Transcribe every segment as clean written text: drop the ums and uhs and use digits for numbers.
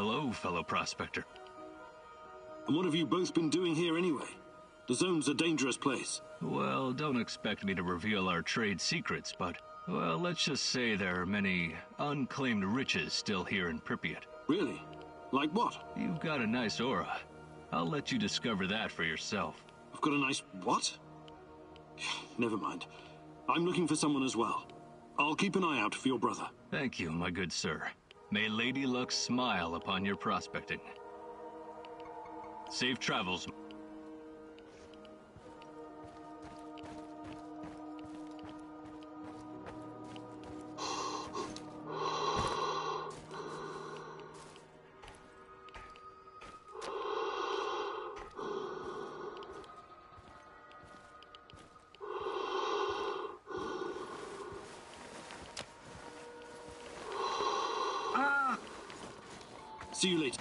Hello, fellow prospector. And what have you both been doing here anyway? The zone's a dangerous place. Well, don't expect me to reveal our trade secrets, but, well, let's just say there are many unclaimed riches still here in Pripyat. Really? Like what? You've got a nice aura. I'll let you discover that for yourself. I've got a nice what? Never mind. I'm looking for someone as well. I'll keep an eye out for your brother. Thank you, my good sir. May Lady Luck smile upon your prospecting. Safe travels. See you later.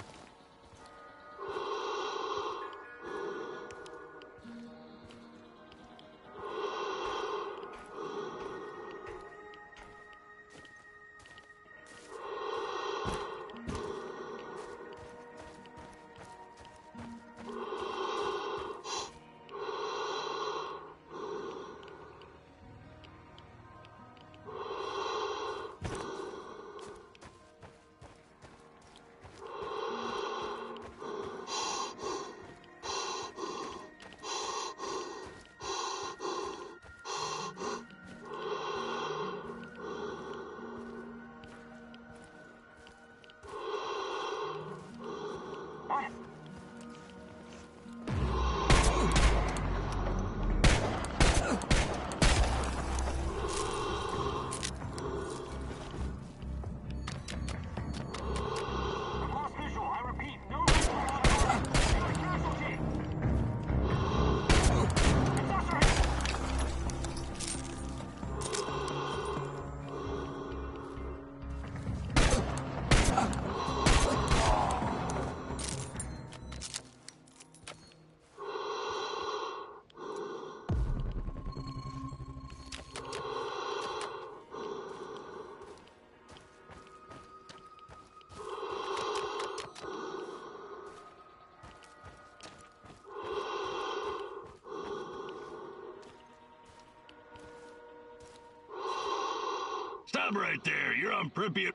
Stop right there. You're on Pripyat.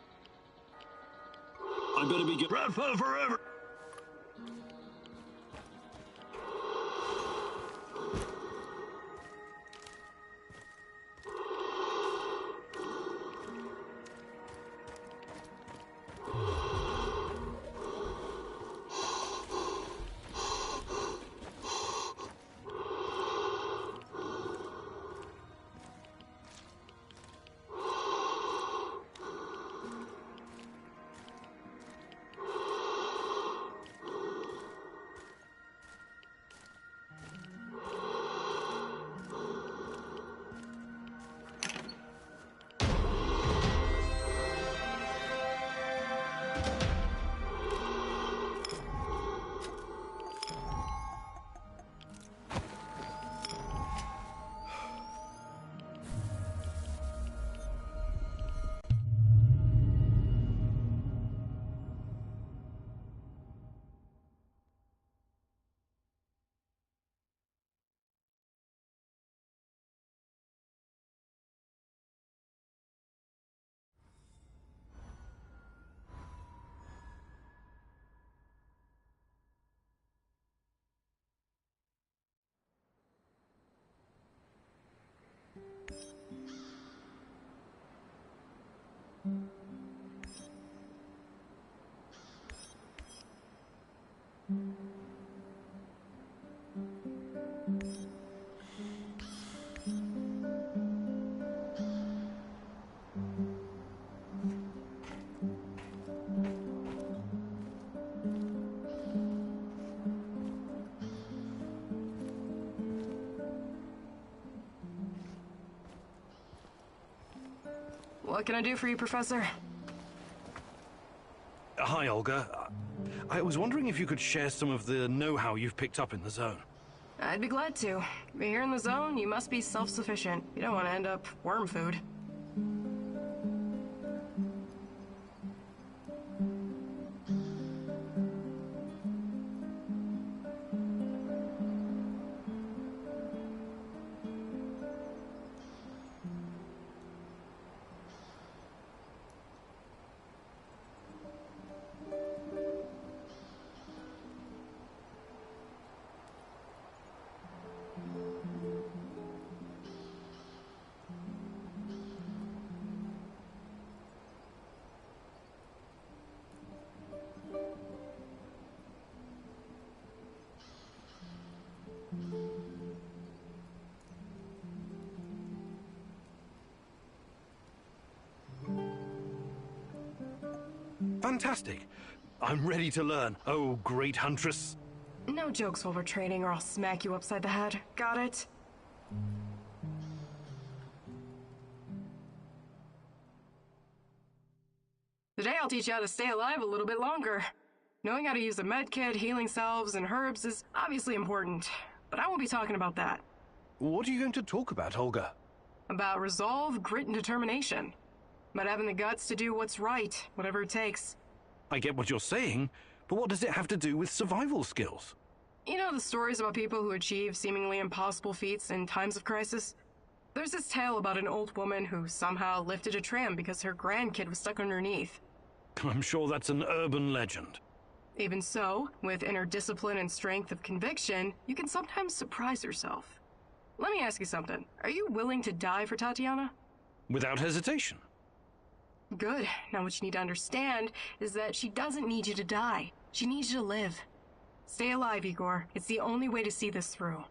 I better be Bradford forever. What can I do for you, Professor? Hi, Olga. I was wondering if you could share some of the know-how you've picked up in the zone. I'd be glad to. But here in the zone, you must be self-sufficient. You don't want to end up worm food. Fantastic. I'm ready to learn. Oh, great huntress. No jokes while we're training or I'll smack you upside the head. Got it? Today I'll teach you how to stay alive a little bit longer. Knowing how to use a medkit, healing salves, and herbs is obviously important, but I won't be talking about that. What are you going to talk about, Olga? About resolve, grit, and determination. About having the guts to do what's right, whatever it takes. I get what you're saying, but what does it have to do with survival skills? You know the stories about people who achieve seemingly impossible feats in times of crisis? There's this tale about an old woman who somehow lifted a tram because her grandkid was stuck underneath. I'm sure that's an urban legend. Even so, with inner discipline and strength of conviction, you can sometimes surprise yourself. Let me ask you something. Are you willing to die for Tatiana? Without hesitation. Good. Now what you need to understand is that she doesn't need you to die. She needs you to live. Stay alive, Igor. It's the only way to see this through.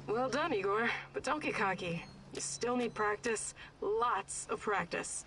Well done, Igor, but don't get cocky. You still need practice. Lots of practice.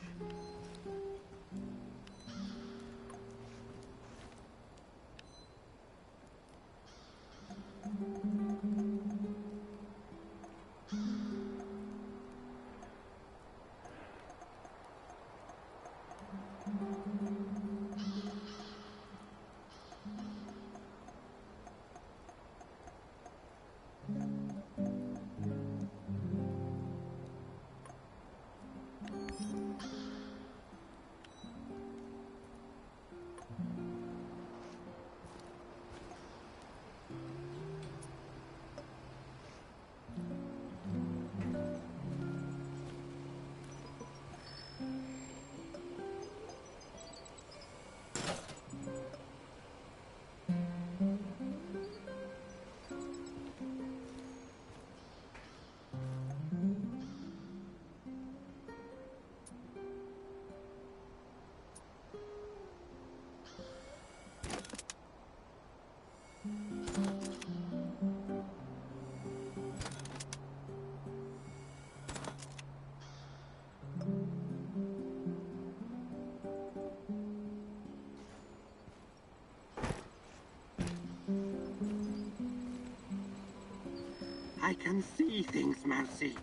I can see things, Mousy.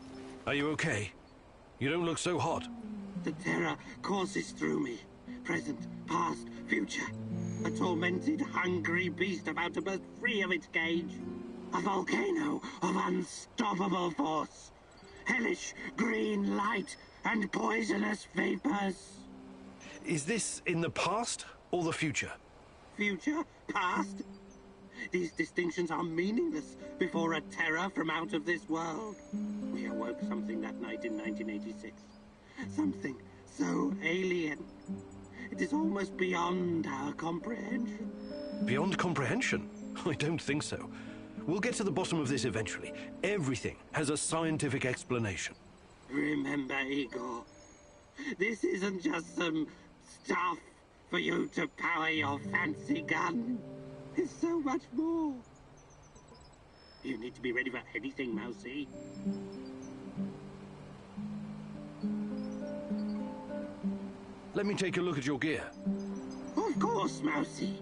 Are you okay? You don't look so hot. The terror courses through me. Present, past, future. A tormented, hungry beast about to burst free of its cage. A volcano of unstoppable force. Hellish green light and poisonous vapors. Is this in the past or the future? Future? Past? These distinctions are meaningless before a terror from out of this world. We awoke something that night in 1986. Something so alien. It is almost beyond our comprehension. Beyond comprehension? I don't think so. We'll get to the bottom of this eventually. Everything has a scientific explanation. Remember, Igor, this isn't just some stuff for you to power your fancy gun. It's so much more. You need to be ready for anything, Mousy. Let me take a look at your gear. Of course, Mousy.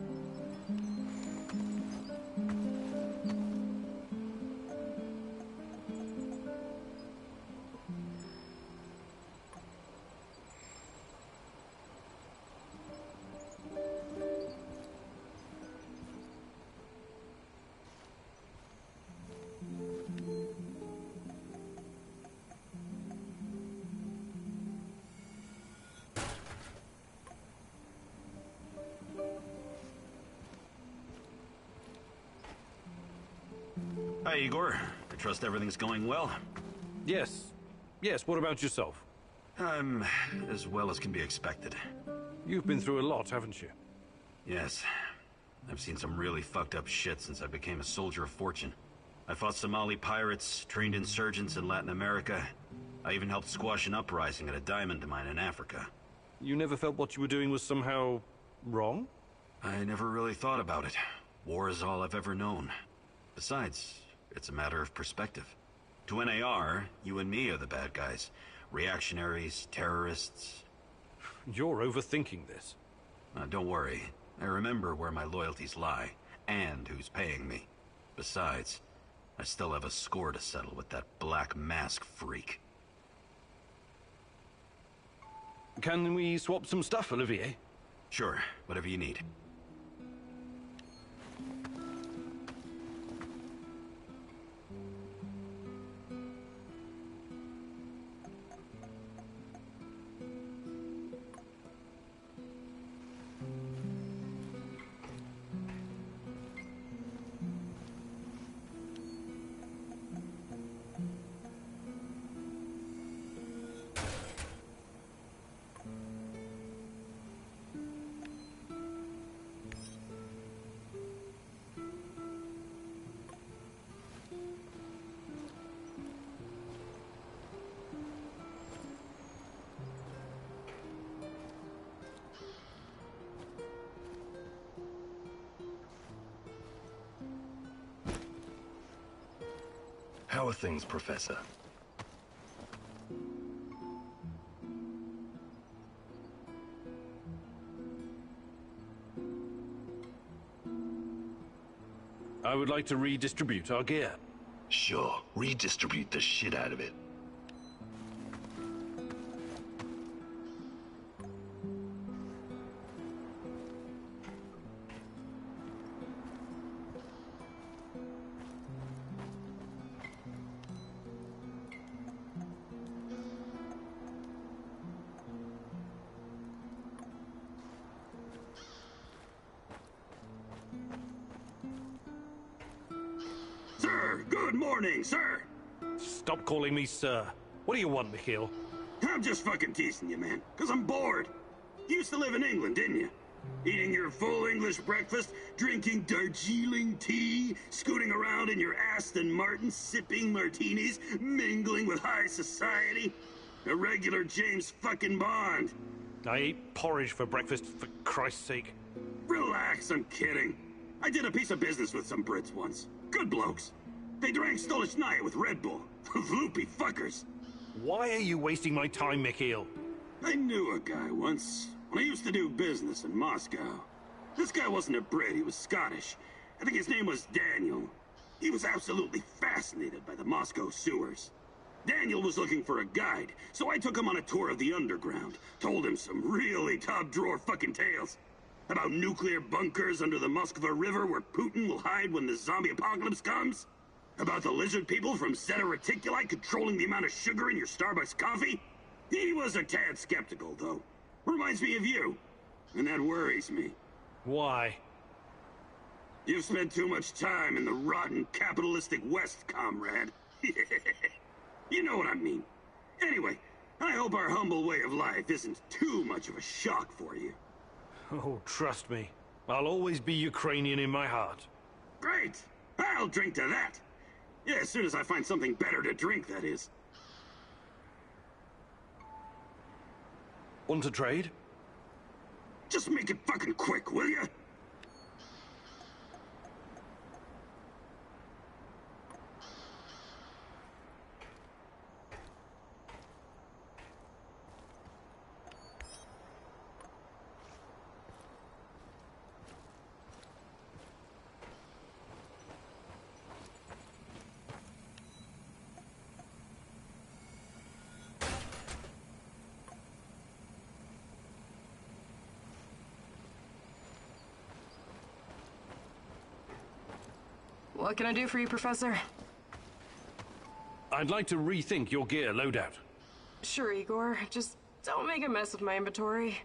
Hi, Igor. I trust everything's going well. Yes. Yes, what about yourself? I'm as well as can be expected. You've been through a lot, haven't you? Yes. I've seen some really fucked up shit since I became a soldier of fortune. I fought Somali pirates, trained insurgents in Latin America. I even helped squash an uprising at a diamond mine in Africa. You never felt what you were doing was somehow wrong? I never really thought about it. War is all I've ever known. Besides, it's a matter of perspective. To NAR, you and me are the bad guys. Reactionaries, terrorists. You're overthinking this. Don't worry. I remember where my loyalties lie, and who's paying me. Besides, I still have a score to settle with that Black Mask freak. Can we swap some stuff, Olivier? Sure, whatever you need. How are things, Professor? I would like to redistribute our gear. Sure, redistribute the shit out of it. Sir, good morning, sir. Stop calling me sir. What do you want, Mikhail? I'm just fucking teasing you, man, because I'm bored. You used to live in England, didn't you? Eating your full English breakfast, drinking Darjeeling tea, scooting around in your Aston Martin, sipping martinis, mingling with high society. A regular James fucking Bond. I ate porridge for breakfast, for Christ's sake. Relax, I'm kidding. I did a piece of business with some Brits once. Good blokes. They drank Stolichnaya with Red Bull. Loopy fuckers. Why are you wasting my time, Mikhail? I knew a guy once, when I used to do business in Moscow. This guy wasn't a Brit, he was Scottish. I think his name was Daniel. He was absolutely fascinated by the Moscow sewers. Daniel was looking for a guide, so I took him on a tour of the underground. Told him some really top-drawer fucking tales. About nuclear bunkers under the Moskva River where Putin will hide when the zombie apocalypse comes. About the lizard people from Zeta Reticuli controlling the amount of sugar in your Starbucks coffee. He was a tad skeptical, though. Reminds me of you. And that worries me. Why? You've spent too much time in the rotten capitalistic West, comrade. You know what I mean. Anyway, I hope our humble way of life isn't too much of a shock for you. Oh, trust me. I'll always be Ukrainian in my heart. Great! I'll drink to that. Yeah, as soon as I find something better to drink, that is. Want to trade? Just make it fucking quick, will ya? What can I do for you, Professor? I'd like to rethink your gear loadout. Sure, Igor. Just don't make a mess of my inventory.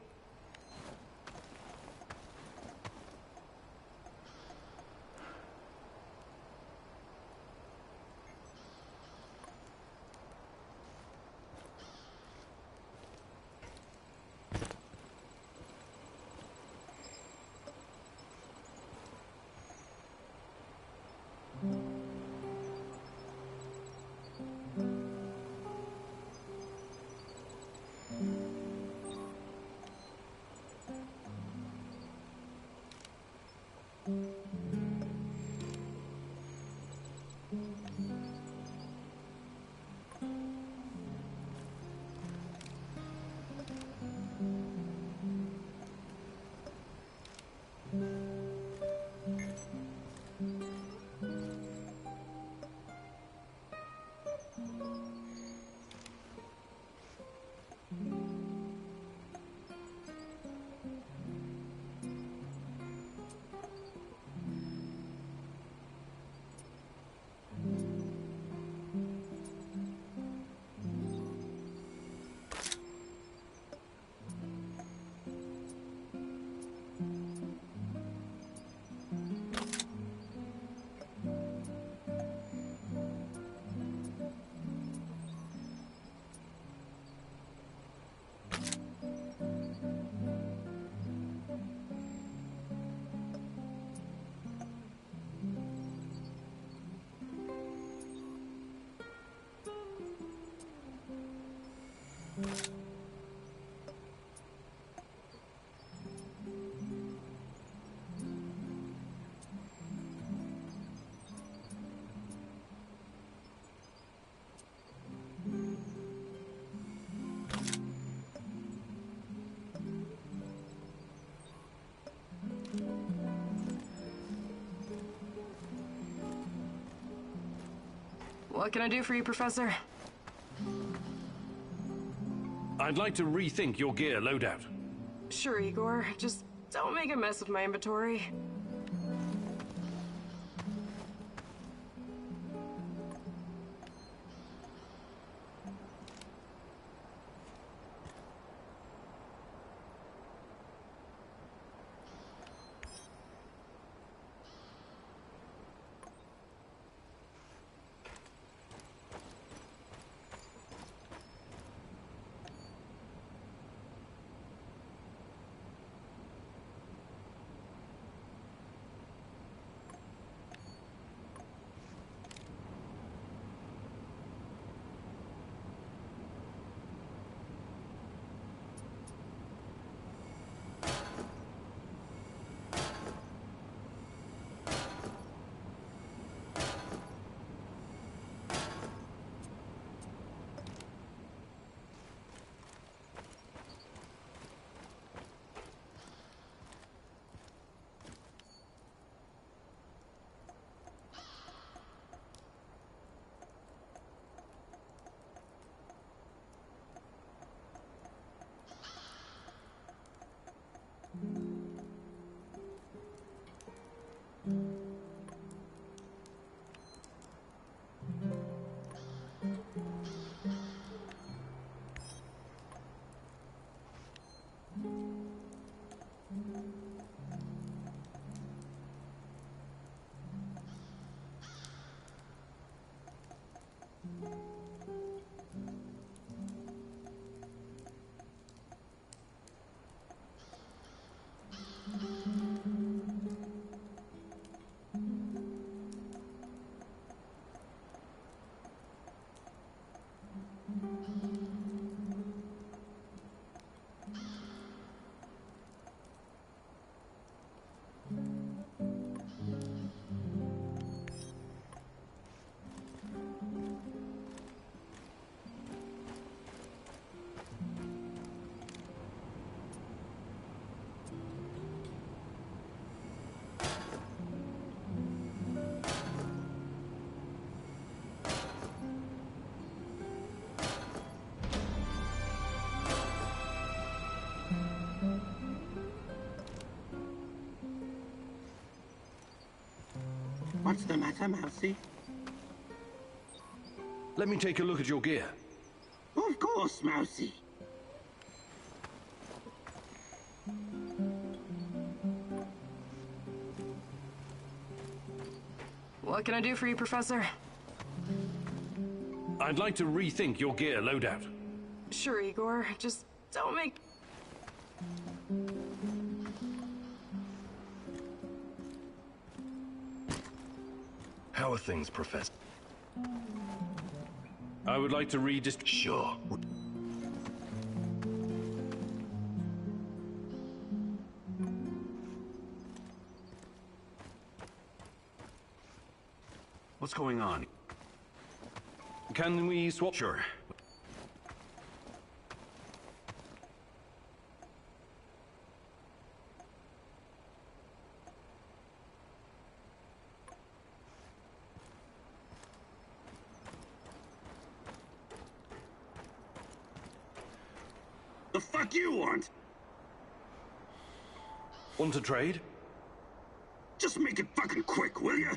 What can I do for you, Professor? I'd like to rethink your gear loadout. Sure, Igor. Just don't make a mess of my inventory. What's the matter, Mousy? Let me take a look at your gear. Of course, Mousy. What can I do for you, Professor? I'd like to rethink your gear loadout. Sure, Igor. Just don't make... How are things, Professor? I would like to redistribute. Sure. What's going on? Can we swap? Sure. The fuck you want? Want to trade? Just make it fucking quick, will ya?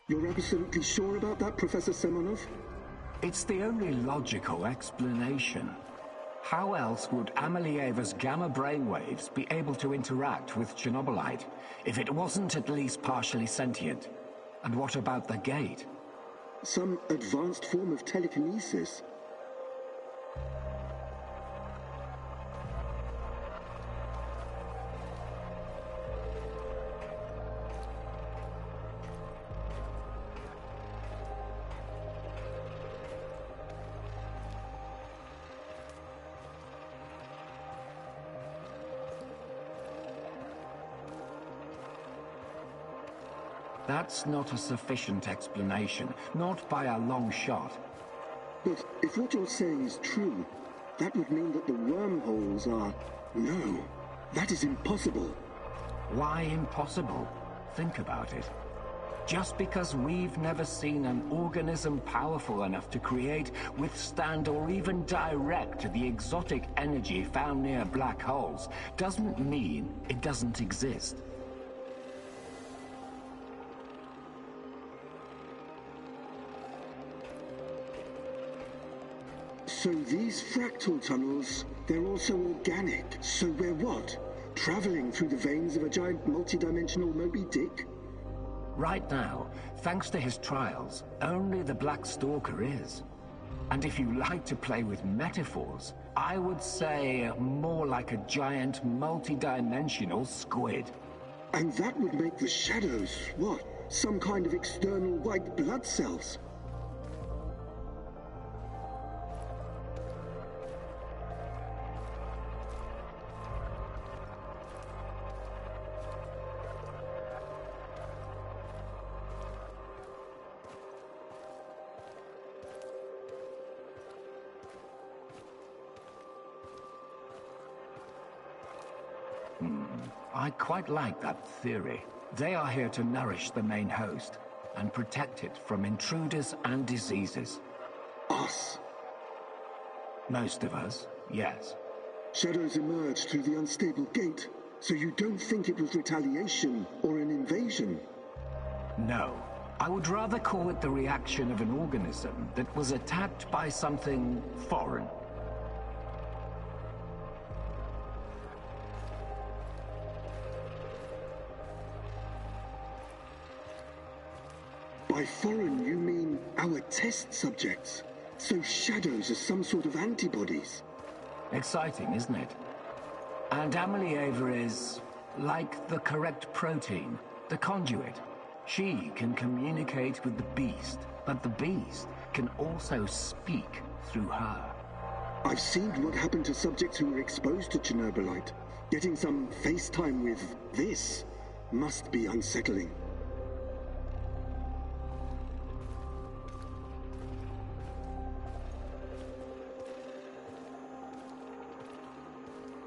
You're absolutely sure about that, Professor Semonov? It's the only logical explanation. How else would Amelieva's gamma brainwaves be able to interact with Chernobylite if it wasn't at least partially sentient? And what about the gate? Some advanced form of telekinesis. That's not a sufficient explanation, not by a long shot. But if what you're saying is true, that would mean that the wormholes are... No, that is impossible. Why impossible? Think about it. Just because we've never seen an organism powerful enough to create, withstand, or even direct the exotic energy found near black holes, doesn't mean it doesn't exist. So these fractal tunnels, they're also organic. So we're what? Traveling through the veins of a giant multi-dimensional Moby Dick? Right now, thanks to his trials, only the Black Stalker is. And if you like to play with metaphors, I would say more like a giant multi-dimensional squid. And that would make the shadows, what? Some kind of external white blood cells? I quite like that theory. They are here to nourish the main host and protect it from intruders and diseases. Us? Most of us, yes. Shadows emerged through the unstable gate, so you don't think it was retaliation or an invasion? No. I would rather call it the reaction of an organism that was attacked by something foreign. By foreign, you mean our test subjects? So shadows are some sort of antibodies? Exciting, isn't it? And Ava is like the correct protein, the conduit. She can communicate with the beast, but the beast can also speak through her. I've seen what happened to subjects who were exposed to Chernobylite. Getting some FaceTime with this must be unsettling.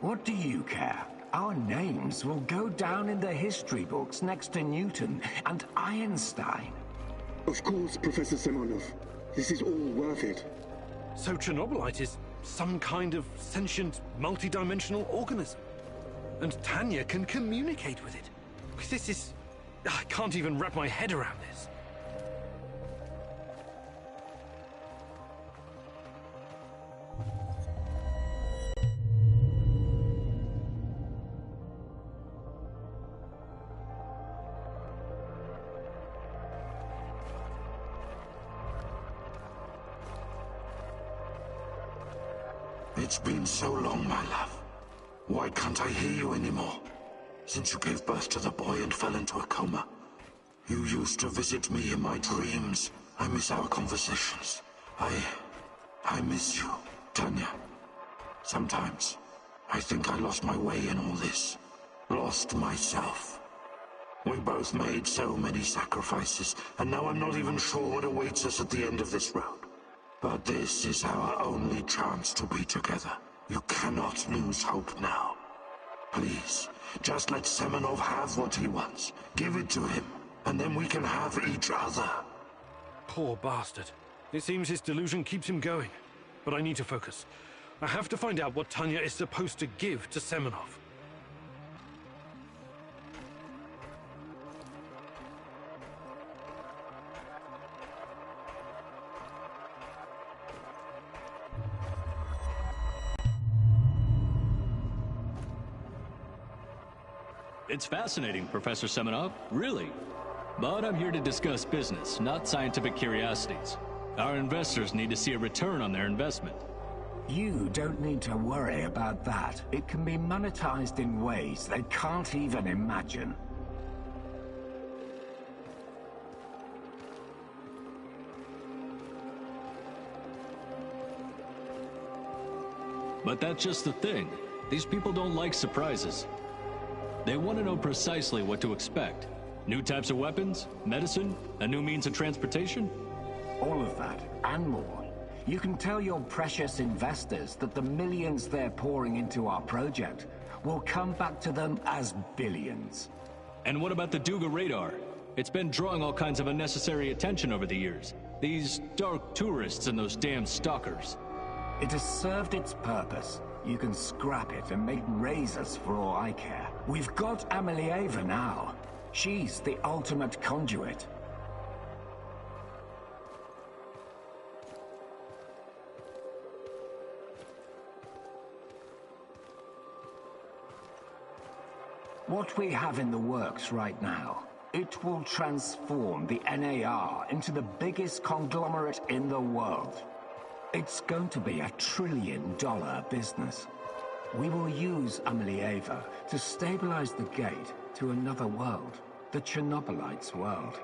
What do you care? Our names will go down in the history books next to Newton and Einstein. Of course, Professor Semonov. This is all worth it. So Chernobylite is some kind of sentient, multi-dimensional organism. And Tanya can communicate with it. This is... I can't even wrap my head around this. It's been so long, my love. Why can't I hear you anymore? Since you gave birth to the boy and fell into a coma. You used to visit me in my dreams. I miss our conversations. I miss you, Tanya. Sometimes, I think I lost my way in all this. Lost myself. We both made so many sacrifices, and now I'm not even sure what awaits us at the end of this road. But this is our only chance to be together. You cannot lose hope now. Please, just let Semonov have what he wants. Give it to him, and then we can have each other. Poor bastard. It seems his delusion keeps him going. But I need to focus. I have to find out what Tanya is supposed to give to Semonov. It's fascinating, Professor Semonov, really. But I'm here to discuss business, not scientific curiosities. Our investors need to see a return on their investment. You don't need to worry about that. It can be monetized in ways they can't even imagine. But that's just the thing. These people don't like surprises. They want to know precisely what to expect. New types of weapons, medicine, a new means of transportation? All of that, and more. You can tell your precious investors that the millions they're pouring into our project will come back to them as billions. And what about the Duga radar? It's been drawing all kinds of unnecessary attention over the years. These dark tourists and those damn stalkers. It has served its purpose. You can scrap it and make razors for all I care. We've got Ava now. She's the ultimate conduit. What we have in the works right now, it will transform the NAR into the biggest conglomerate in the world. It's going to be $1 trillion business. We will use Ava to stabilize the gate to another world, the Chernobylite's world.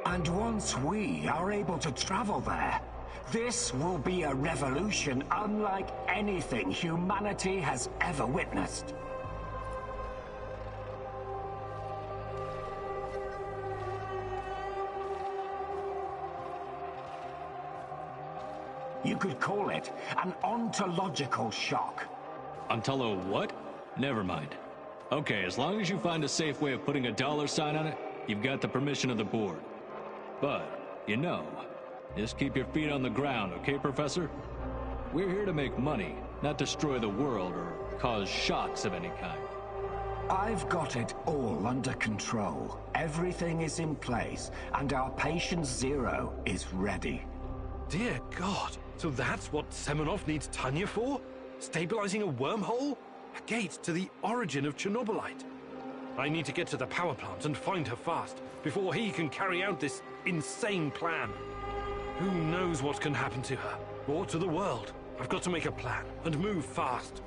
And once we are able to travel there, this will be a revolution unlike anything humanity has ever witnessed. You could call it an ontological shock. Ontolo what? Never mind. Okay, as long as you find a safe way of putting a dollar sign on it, you've got the permission of the board. But, you know, just keep your feet on the ground, okay, Professor? We're here to make money, not destroy the world or cause shocks of any kind. I've got it all under control. Everything is in place, and our patient zero is ready. Dear God, so that's what Semenov needs Tanya for? Stabilizing a wormhole? A gate to the origin of Chernobylite. I need to get to the power plant and find her fast, before he can carry out this insane plan. Who knows what can happen to her, or to the world? I've got to make a plan, and move fast.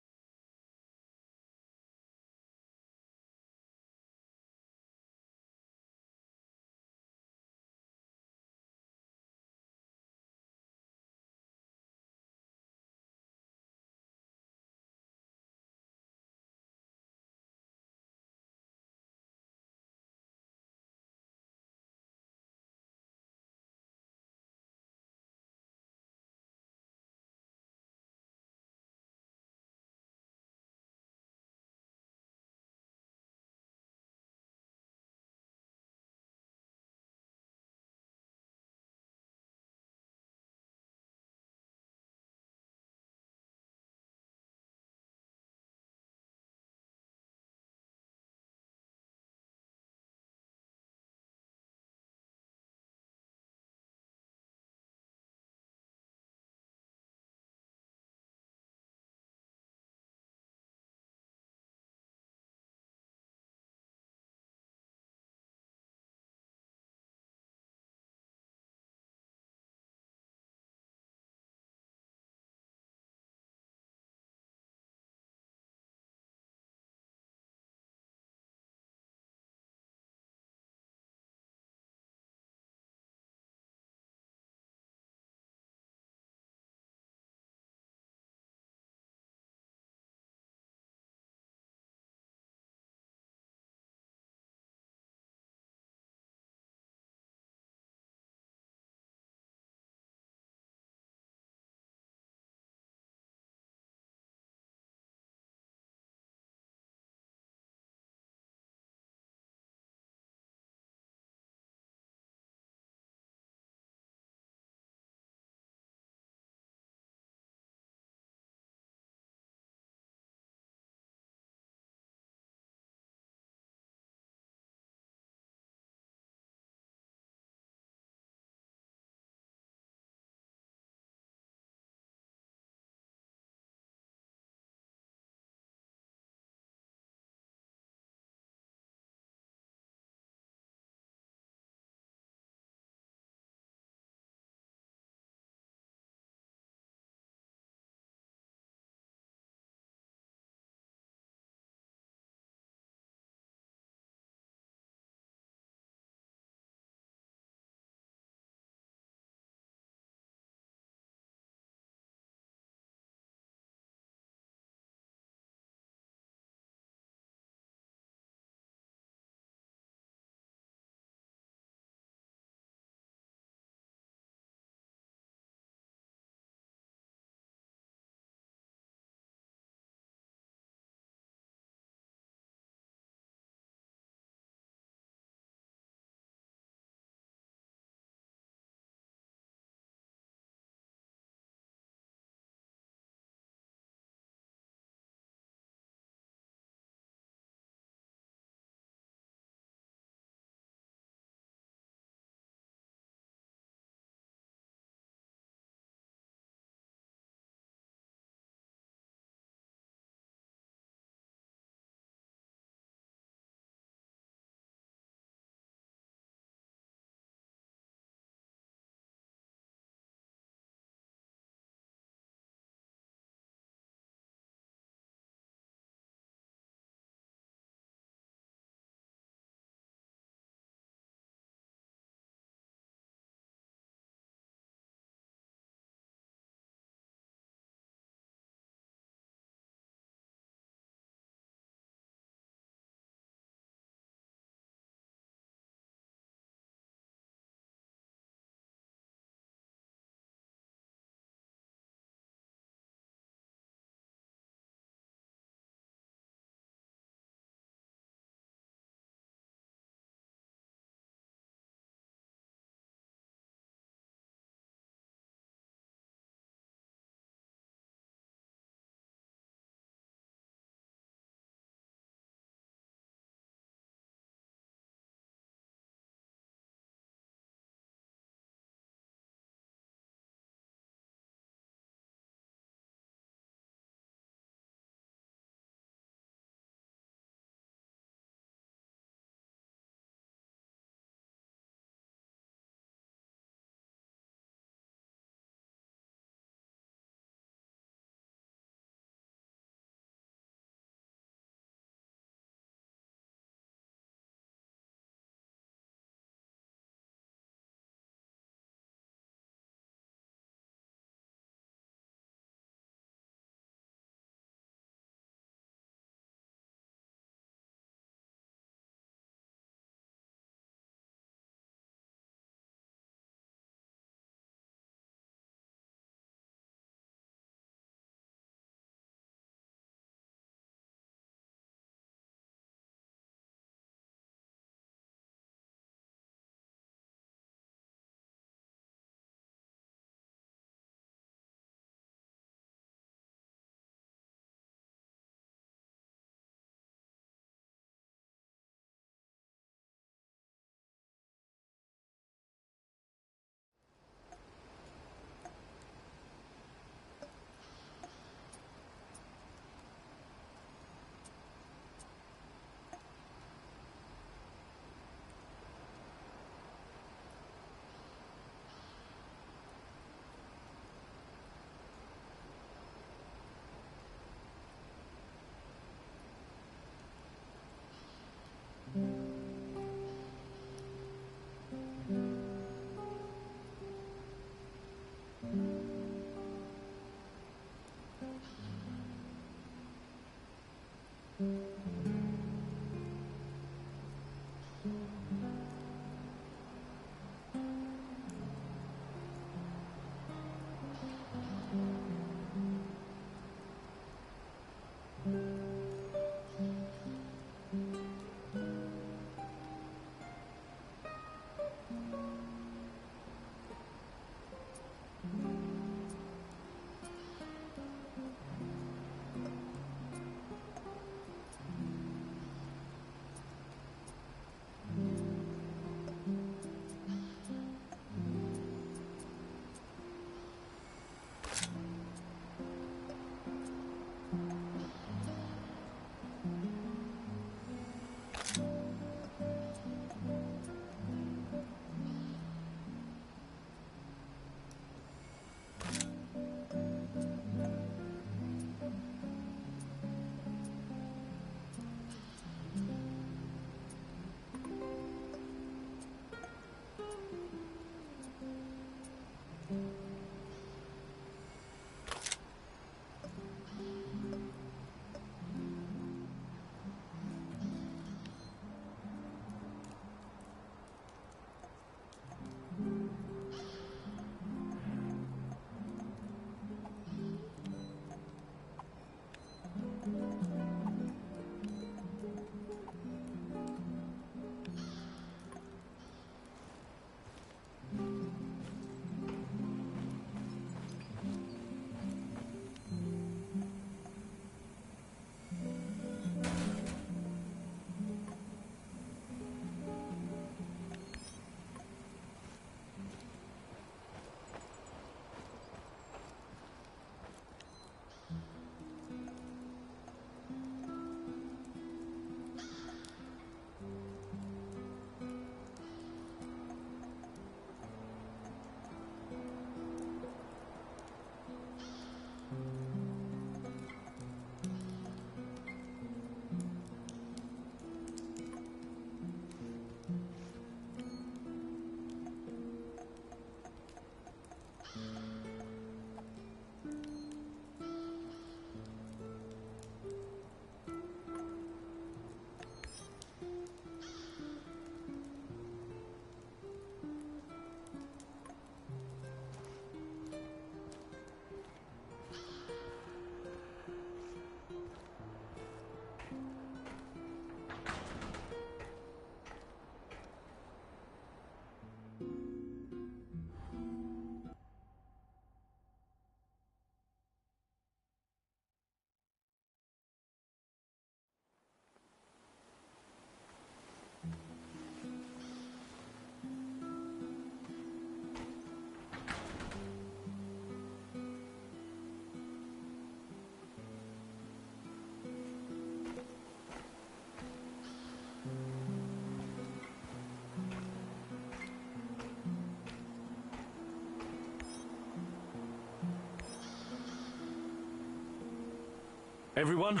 Everyone,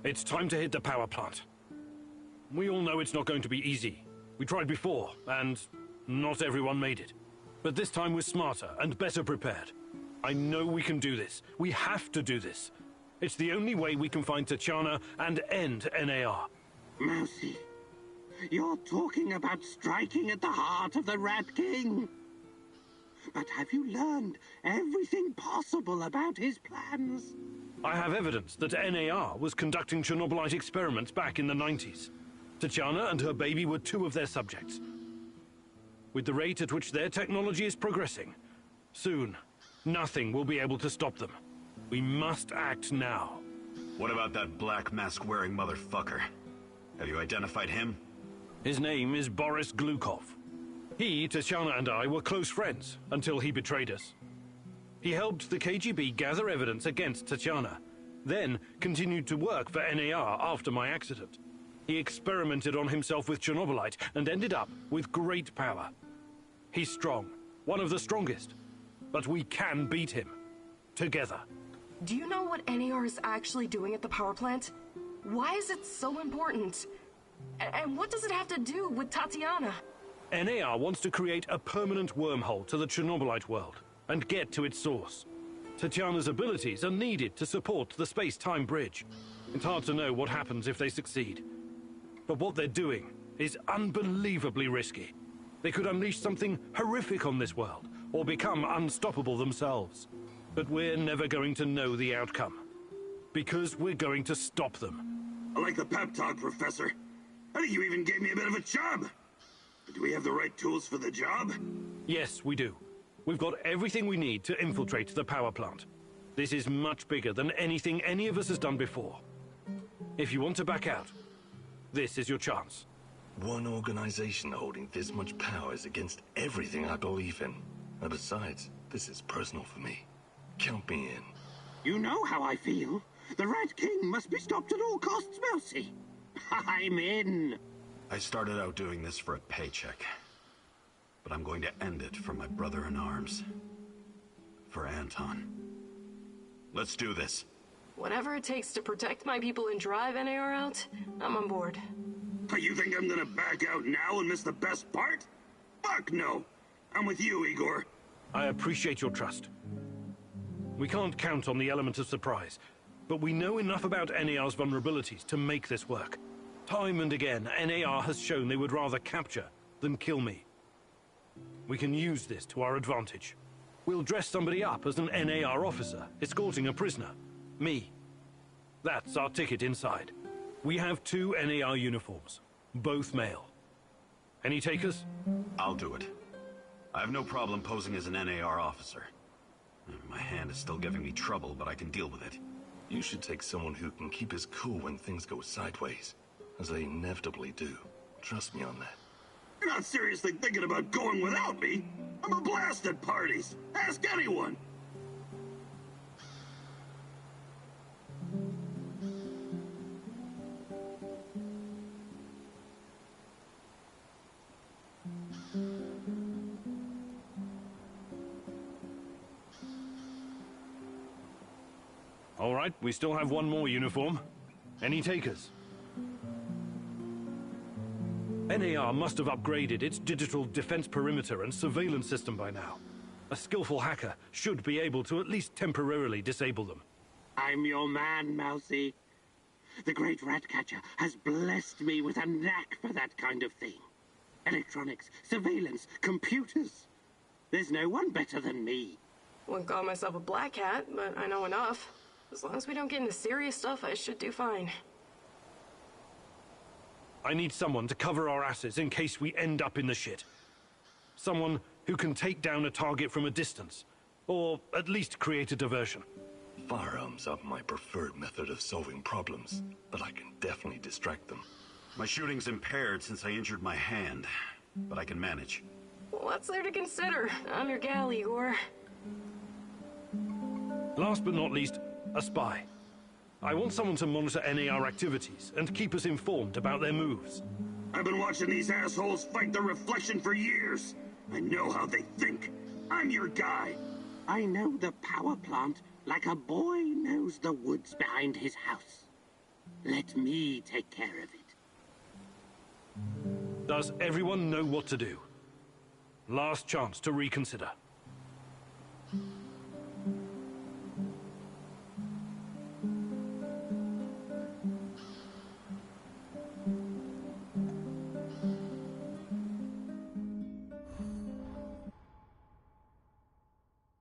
it's time to hit the power plant. We all know it's not going to be easy. We tried before, and not everyone made it. But this time we're smarter and better prepared. I know we can do this. We have to do this. It's the only way we can find Tatiana and end NAR. Mousy, you're talking about striking at the heart of the Rat King. But have you learned everything possible about his plans? I have evidence that NAR was conducting Chernobylite experiments back in the 90s. Tatiana and her baby were two of their subjects. With the rate at which their technology is progressing, soon, nothing will be able to stop them. We must act now. What about that black mask-wearing motherfucker? Have you identified him? His name is Boris Glukov. He, Tatiana, and I were close friends until he betrayed us. He helped the KGB gather evidence against Tatiana, then continued to work for NAR after my accident. He experimented on himself with Chernobylite and ended up with great power. He's strong, one of the strongest, but we can beat him. Together. Do you know what NAR is actually doing at the power plant? Why is it so important? And what does it have to do with Tatiana? NAR wants to create a permanent wormhole to the Chernobylite world and get to its source. Tatiana's abilities are needed to support the space-time bridge. It's hard to know what happens if they succeed. But what they're doing is unbelievably risky. They could unleash something horrific on this world, or become unstoppable themselves. But we're never going to know the outcome, because we're going to stop them. I like the pep talk, Professor. I think you even gave me a bit of a job. But do we have the right tools for the job? Yes, we do. We've got everything we need to infiltrate the power plant. This is much bigger than anything any of us has done before. If you want to back out, this is your chance. One organization holding this much power is against everything I believe in. And besides, this is personal for me. Count me in. You know how I feel. The Rat King must be stopped at all costs, Mousy. I'm in. I started out doing this for a paycheck. But I'm going to end it for my brother in arms. For Anton. Let's do this. Whatever it takes to protect my people and drive NAR out, I'm on board. You think I'm gonna back out now and miss the best part? Fuck no! I'm with you, Igor. I appreciate your trust. We can't count on the element of surprise, but we know enough about NAR's vulnerabilities to make this work. Time and again, NAR has shown they would rather capture than kill me. We can use this to our advantage. We'll dress somebody up as an NAR officer, escorting a prisoner. Me. That's our ticket inside. We have 2 NAR uniforms, both male. Any takers? I'll do it. I have no problem posing as an NAR officer. My hand is still giving me trouble, but I can deal with it. You should take someone who can keep his cool when things go sideways, as they inevitably do. Trust me on that. You're not seriously thinking about going without me? I'm a blast at parties. Ask anyone. All right, we still have one more uniform. Any takers? NAR must have upgraded its digital defense perimeter and surveillance system by now. A skillful hacker should be able to at least temporarily disable them. I'm your man, Mousy. The great Ratcatcher has blessed me with a knack for that kind of thing. Electronics, surveillance, computers. There's no one better than me. Wouldn't call myself a black hat, but I know enough. As long as we don't get into serious stuff, I should do fine. I need someone to cover our asses in case we end up in the shit. Someone who can take down a target from a distance, or at least create a diversion. Firearms are my preferred method of solving problems, but I can definitely distract them. My shooting's impaired since I injured my hand, but I can manage. What's there to consider? I'm your gal, Igor. Last but not least, a spy. I want someone to monitor NAR activities and keep us informed about their moves. I've been watching these assholes fight the reflection for years. I know how they think. I'm your guy. I know the power plant like a boy knows the woods behind his house. Let me take care of it. Does everyone know what to do? Last chance to reconsider.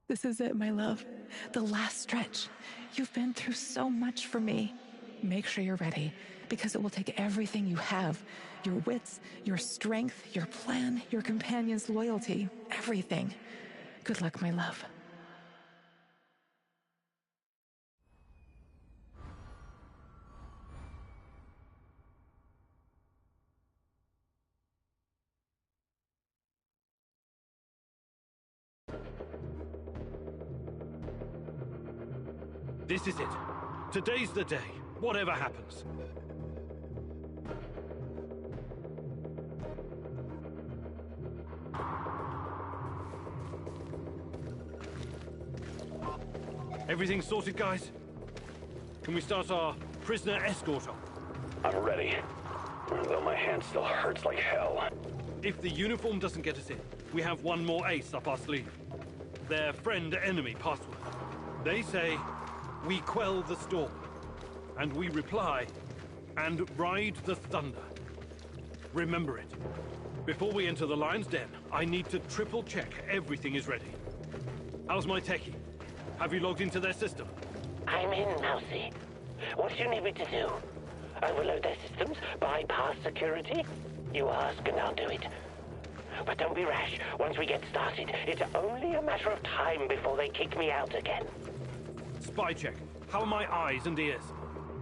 This is it, my love. The last stretch. You've been through so much for me. Make sure you're ready, because it will take everything you have. Your wits, your strength, your plan, your companion's loyalty, everything. Good luck, my love. This is it. Today's the day, whatever happens. Everything sorted, guys? Can we start our prisoner escort on? I'm ready, though my hand still hurts like hell. If the uniform doesn't get us in, we have one more ace up our sleeve. Their friend-enemy password. They say, we quell the storm. And we reply, and ride the thunder. Remember it. Before we enter the lion's den, I need to triple-check everything is ready. How's my techie? Have you logged into their system? I'm in, Mousy. What do you need me to do? Overload their systems? Bypass security? You ask and I'll do it. But don't be rash. Once we get started, it's only a matter of time before they kick me out again. Spy check. How are my eyes and ears?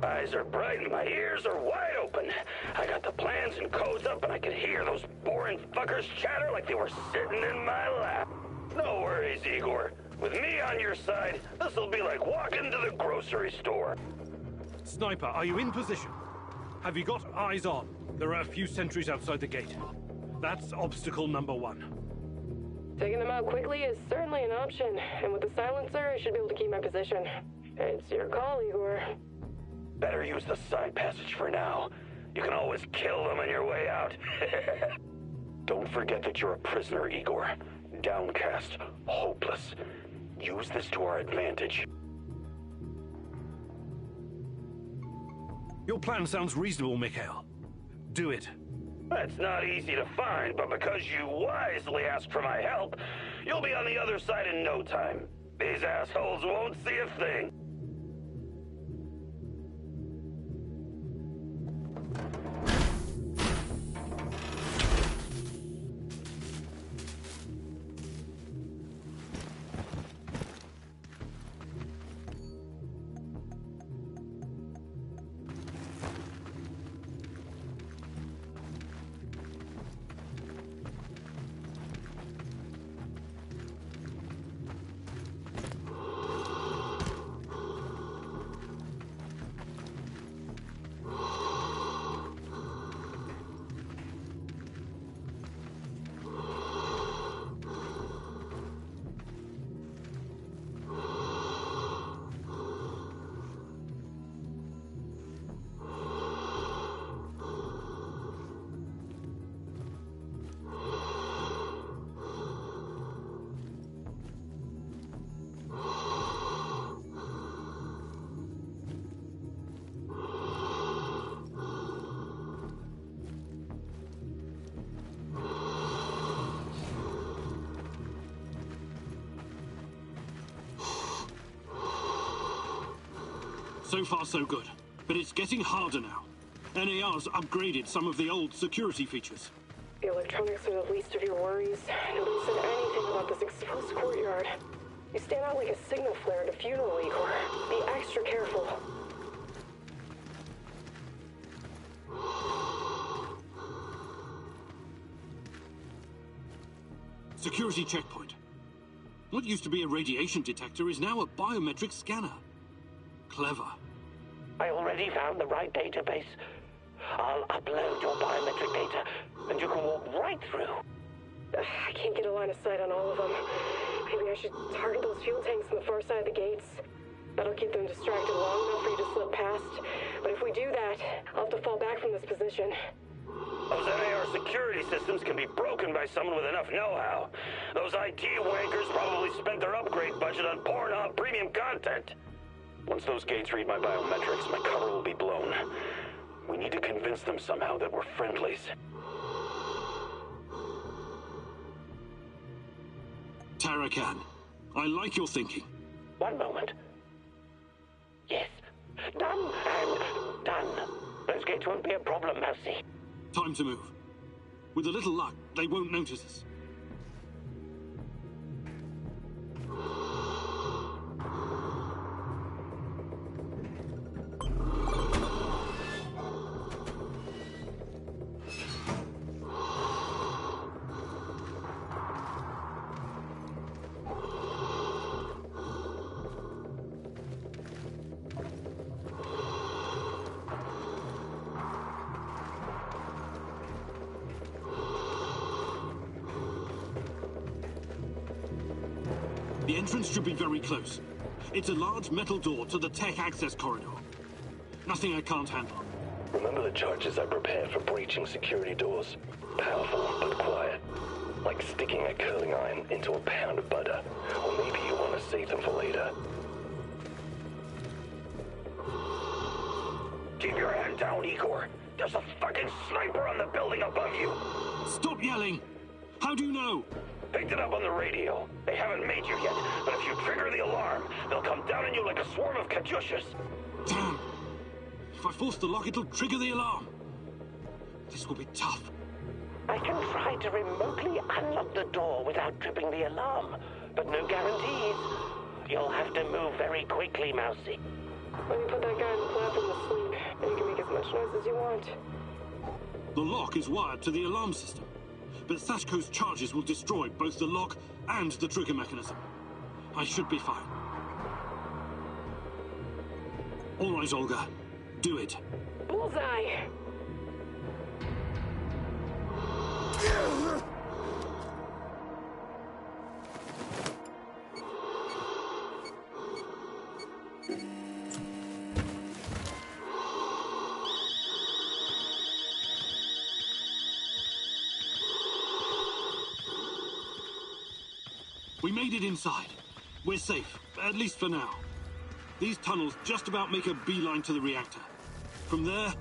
Eyes are bright and my ears are wide open. I got the plans and codes up and I could hear those boring fuckers chatter like they were sitting in my lap. No worries, Igor. With me on your side, this'll be like walking to the grocery store. Sniper, are you in position? Have you got eyes on? There are a few sentries outside the gate. That's obstacle number 1. Taking them out quickly is certainly an option, and with the silencer, I should be able to keep my position. It's your call, Igor. Better use the side passage for now. You can always kill them on your way out. Don't forget that you're a prisoner, Igor. Downcast, hopeless. Use this to our advantage. Your plan sounds reasonable, Mikhail. Do it. That's not easy to find, but because you wisely asked for my help, you'll be on the other side in no time. These assholes won't see a thing. So far, so good. But it's getting harder now. NAR's upgraded some of the old security features. The electronics are the least of your worries. Nobody said anything about this exposed courtyard. You stand out like a signal flare at a funeral, Igor. Be extra careful. Security checkpoint. What used to be a radiation detector is now a biometric scanner. Clever. I already found the right database. I'll upload your biometric data, and you can walk right through. I can't get a line of sight on all of them. I Maybe I should target those fuel tanks on the far side of the gates. That'll keep them distracted long enough for you to slip past. But if we do that, I'll have to fall back from this position. Those NAR security systems can be broken by someone with enough know-how. Those IT wankers probably spent their upgrade budget on Pornhub premium content. Once those gates read my biometrics, my cover will be blown. We need to convince them somehow that we're friendlies. Tarakan, I like your thinking. One moment. Yes. Done and done. Those gates won't be a problem, Mousy. Time to move. With a little luck, they won't notice us. The entrance should be very close. It's a large metal door to the tech access corridor. Nothing I can't handle. Remember the charges I prepared for breaching security doors? Powerful, but quiet. Like sticking a curling iron into a pound of butter. Or maybe you want to save them for later. Keep your head down, Igor. There's a fucking sniper on the building above you. Stop yelling! How do you know? Picked it up on the radio. They haven't made you yet, but if you trigger the alarm, they'll come down on you like a swarm of Katyushas. Damn! If I force the lock, it'll trigger the alarm. This will be tough. I can try to remotely unlock the door without tripping the alarm, but no guarantees. You'll have to move very quickly, Mousy. When you put that guy on the platform to sleep, and you can make as much noise as you want. The lock is wired to the alarm system, but Sashko's charges will destroy both the lock and the trigger mechanism. I should be fine. All right, Olga. Do it. Bullseye! We made it inside. We're safe, at least for now. These tunnels just about make a beeline to the reactor. From there,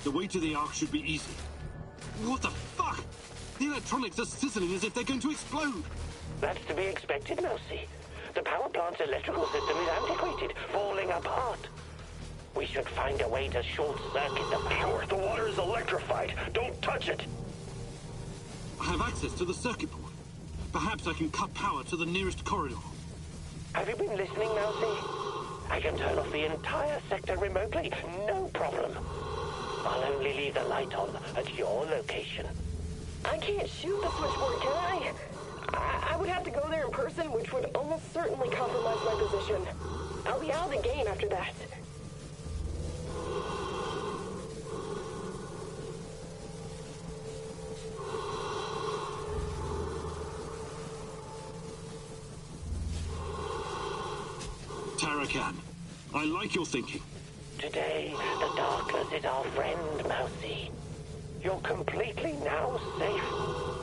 the way to the Ark should be easy. What the fuck? The electronics are sizzling as if they're going to explode. That's to be expected, Mousy. The power plant's electrical system is antiquated, falling apart. We should find a way to short-circuit the power. Igor, the water is electrified. Don't touch it. I have access to the circuit board. Perhaps I can cut power to the nearest corridor. Have you been listening, Mousy? I can turn off the entire sector remotely, no problem. I'll only leave the light on at your location. I can't shoot the switchboard, can I? I would have to go there in person, which would almost certainly compromise my position. I'll be out of the game after that. Tarakan, I like your thinking. Today, the darkness is our friend, Mousy. You're completely now safe.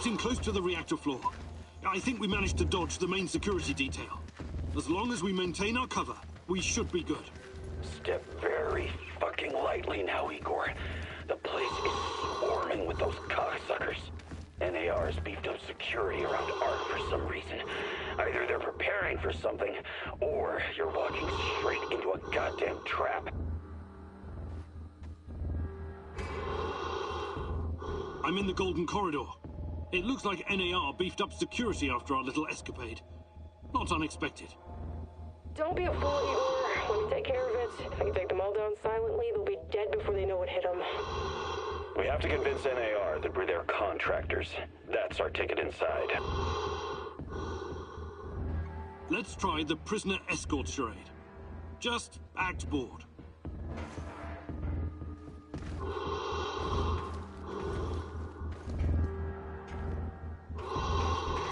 getting close to the reactor floor. I think we managed to dodge the main security detail. As long as we maintain our cover, we should be good. Step very fucking lightly now, Igor. The place is swarming with those cocksuckers. NAR's beefed up security around Ark for some reason. Either they're preparing for something, or you're walking straight into a goddamn trap. I'm in the Golden Corridor. It looks like NAR beefed up security after our little escapade. Not unexpected. Don't be a fool, Igor. Let me take care of it. If I can take them all down silently, they'll be dead before they know what hit them. We have to convince NAR that we're their contractors. That's our ticket inside. Let's try the prisoner escort charade. Just act bored.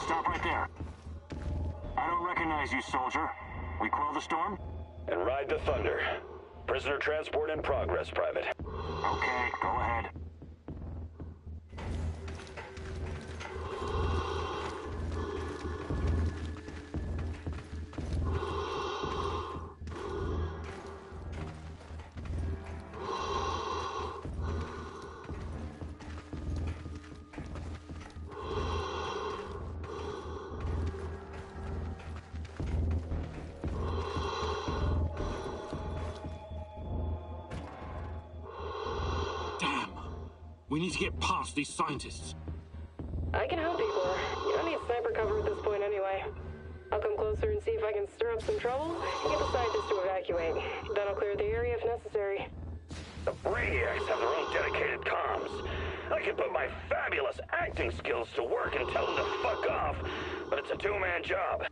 Stop right there. I don't recognize you, soldier. We quell the storm? And ride the thunder. Prisoner transport in progress, Private. Okay, go ahead. We need to get past these scientists. I can help, Igor. You don't need sniper cover at this point anyway. I'll come closer and see if I can stir up some trouble and get the scientists to evacuate. Then I'll clear the area if necessary. The Brainiacs have their own dedicated comms. I can put my fabulous acting skills to work and tell them to fuck off, but it's a two-man job.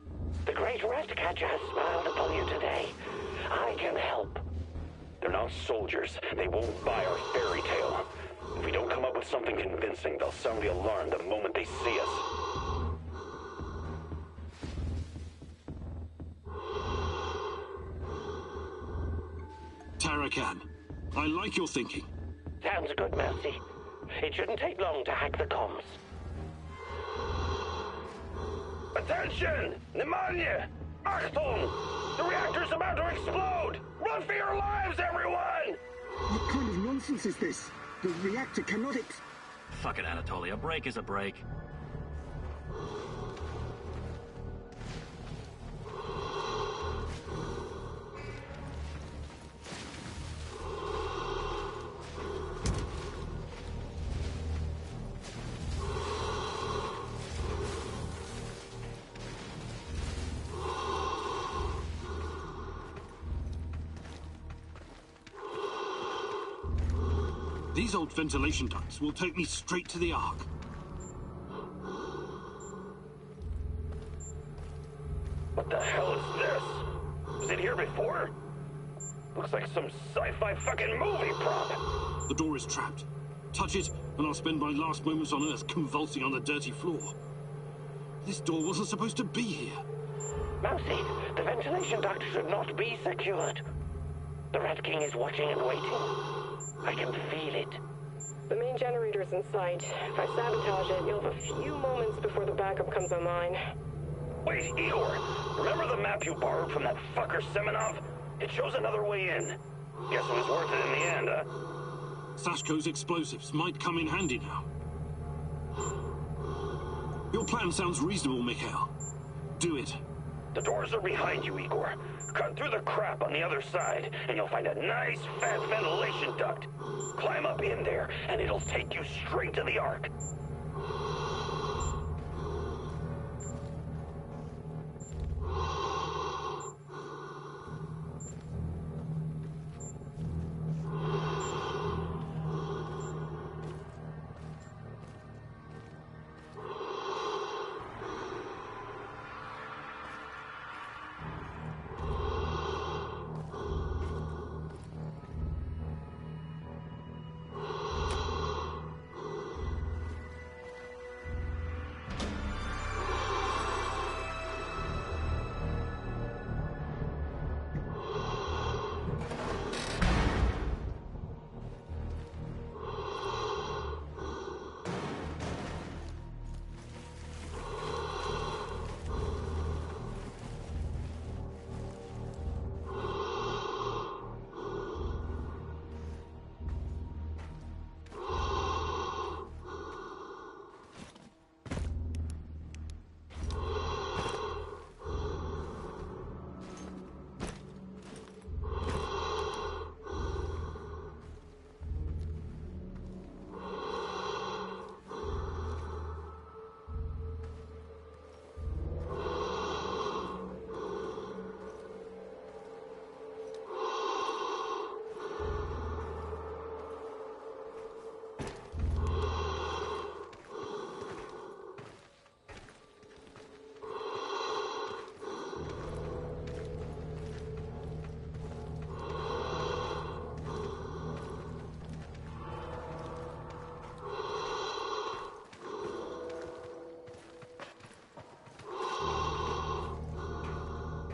The great Ratcatcher has smiled upon you today. I can help. They're not soldiers. They won't buy our fairy tale. If we don't come up with something convincing, they'll sound the alarm the moment they see us. Tarakan, I like your thinking. Sounds good, Mercy. It shouldn't take long to hack the comms. Attention! Pneumonia! Achtung! The reactor's about to explode! Run for your lives, everyone! What kind of nonsense is this? The reactor cannot Fuck it, Anatoly. A break is a break. These old ventilation ducts will take me straight to the Ark. What the hell is this? Was it here before? Looks like some sci-fi fucking movie prop. The door is trapped. Touch it, and I'll spend my last moments on Earth convulsing on the dirty floor. This door wasn't supposed to be here. Mousy, the ventilation duct should not be secured. The Rat King is watching and waiting. I can feel it. The main generator's in sight. If I sabotage it, you'll have a few moments before the backup comes online. Wait, Igor, remember the map you borrowed from that fucker Semenov? It shows another way in. Guess it was worth it in the end, huh? Sashko's explosives might come in handy now. Your plan sounds reasonable, Mikhail. Do it. The doors are behind you, Igor. Cut through the crap on the other side, and you'll find a nice, fat ventilation duct. Climb up in there, and it'll take you straight to the Ark.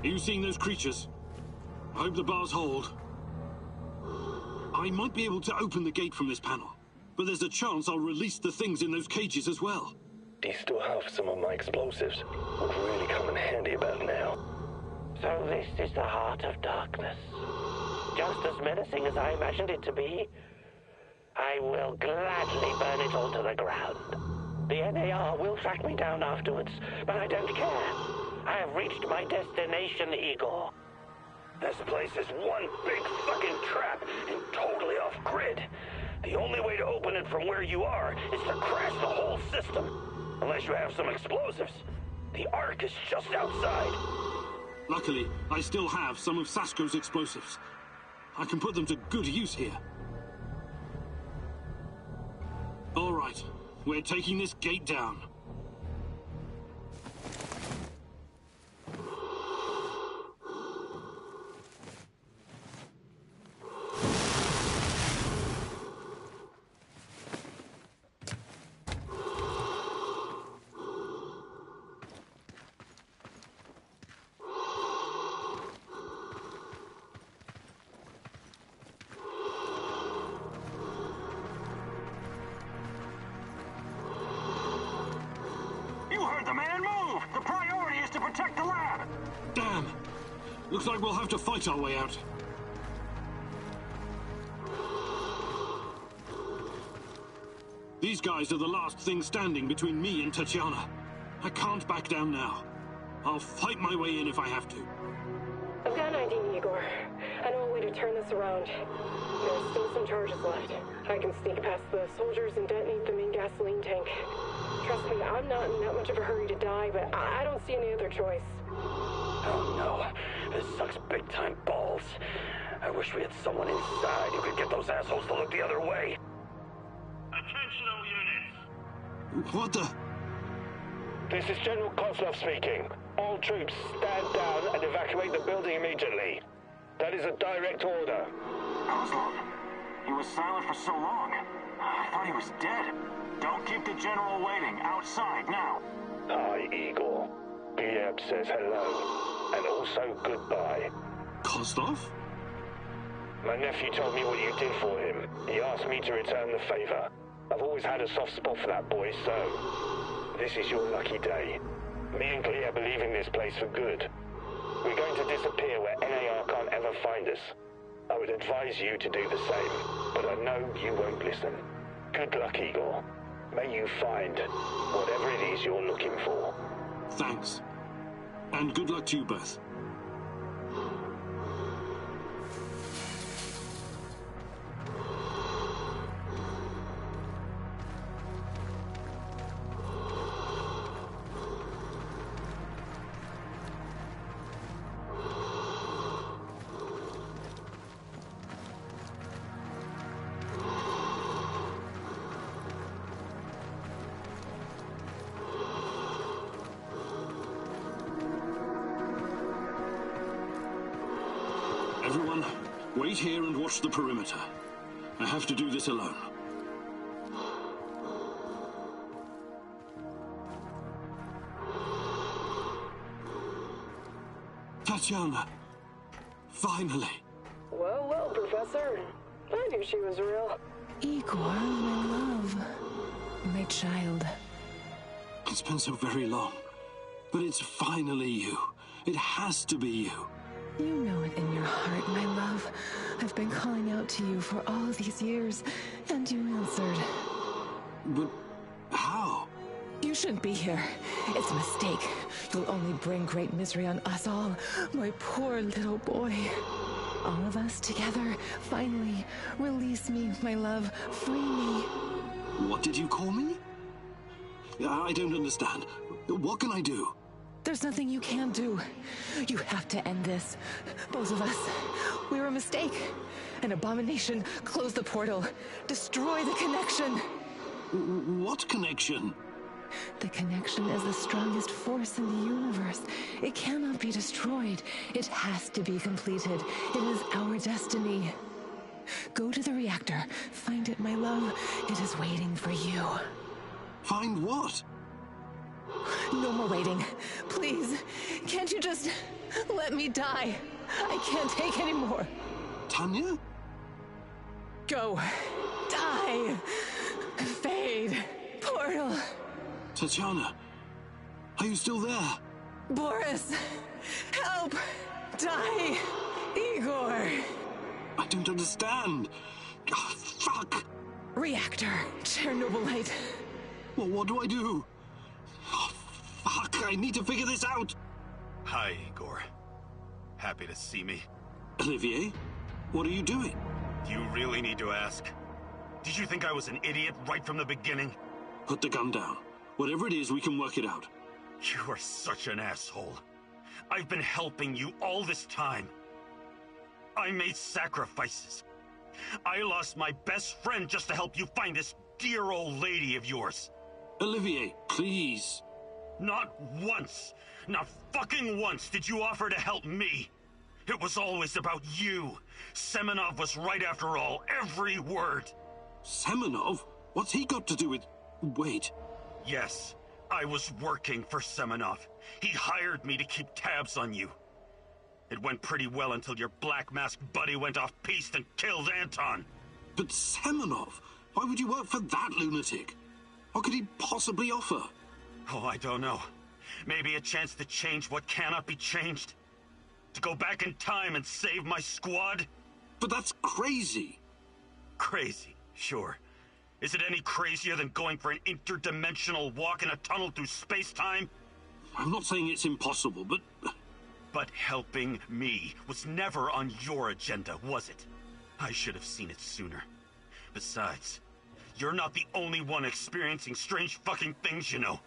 Are you seeing those creatures? I hope the bars hold. I might be able to open the gate from this panel, but there's a chance I'll release the things in those cages as well. Do you still have some of my explosives? Would really come in handy about now. So this is the heart of darkness. Just as menacing as I imagined it to be. I will gladly burn it all to the ground. The NAR will track me down afterwards, but I don't care. I have reached my destination, Igor. This place is one big fucking trap and totally off-grid. The only way to open it from where you are is to crash the whole system. Unless you have some explosives. The Ark is just outside. Luckily, I still have some of Sasko's explosives. I can put them to good use here. All right, we're taking this gate down. Looks like we'll have to fight our way out. These guys are the last thing standing between me and Tatiana. I can't back down now. I'll fight my way in if I have to. I've got an idea, Igor. I know a way to turn this around. There's still some charges left. I can sneak past the soldiers and detonate the main gasoline tank. Trust me, I'm not in that much of a hurry to die, but I don't see any other choice. Oh no, this sucks big time balls. I wish we had someone inside who could get those assholes to look the other way. Attention all units. What the? This is General Kozlov speaking. All troops stand down and evacuate the building immediately. That is a direct order. Kozlov? He was silent for so long. I thought he was dead. Don't keep the General waiting. Outside, now. Hi, Igor. Gleb says hello, and also goodbye. Kozlov? My nephew told me what you did for him. He asked me to return the favor. I've always had a soft spot for that boy, so this is your lucky day. Me and Gleb are leaving this place for good. We're going to disappear where NAR can't ever find us. I would advise you to do the same, but I know you won't listen. Good luck, Igor. May you find whatever it is you're looking for. Thanks. And good luck to you both. Everyone, wait here and watch the perimeter. I have to do this alone. Tatiana! Finally! Well, well, Professor. I knew she was real. Igor, my love. My child. It's been so very long. But it's finally you. It has to be you. You know it in your heart, my love. I've been calling out to you for all these years, and you answered. But how? You shouldn't be here. It's a mistake. You'll only bring great misery on us all. My poor little boy. All of us together, finally. Release me, my love. Free me. What did you call me? I don't understand. What can I do? There's nothing you can do. You have to end this. Both of us. We're a mistake. An abomination. Close the portal. Destroy the connection. What connection? The connection is the strongest force in the universe. It cannot be destroyed. It has to be completed. It is our destiny. Go to the reactor. Find it, my love. It is waiting for you. Find what? No more waiting. Please, can't you just let me die? I can't take any more. Tanya? Go. Die. Fade. Portal. Tatiana, are you still there? Boris, help. Die. Igor. I don't understand. Oh, fuck. Reactor. Chernobylite. Well, what do I do? Oh, fuck, I need to figure this out. Hi, Igor. Happy to see me. Olivier, what are you doing? Do you really need to ask? Did you think I was an idiot right from the beginning? Put the gun down. Whatever it is, we can work it out. You are such an asshole. I've been helping you all this time. I made sacrifices. I lost my best friend just to help you find this dear old lady of yours. Olivier, please. Not once, not fucking once did you offer to help me. It was always about you. Semenov was right after all, every word. Semenov? What's he got to do with... Wait. Yes, I was working for Semenov. He hired me to keep tabs on you. It went pretty well until your black masked buddy went off-piste and killed Anton. But Semenov? Why would you work for that lunatic? What could he possibly offer? Oh, I don't know. Maybe a chance to change what cannot be changed? To go back in time and save my squad? But that's crazy. Crazy, sure. Is it any crazier than going for an interdimensional walk in a tunnel through space-time? I'm not saying it's impossible, but... But helping me was never on your agenda, was it? I should have seen it sooner. Besides, you're not the only one experiencing strange fucking things, you know.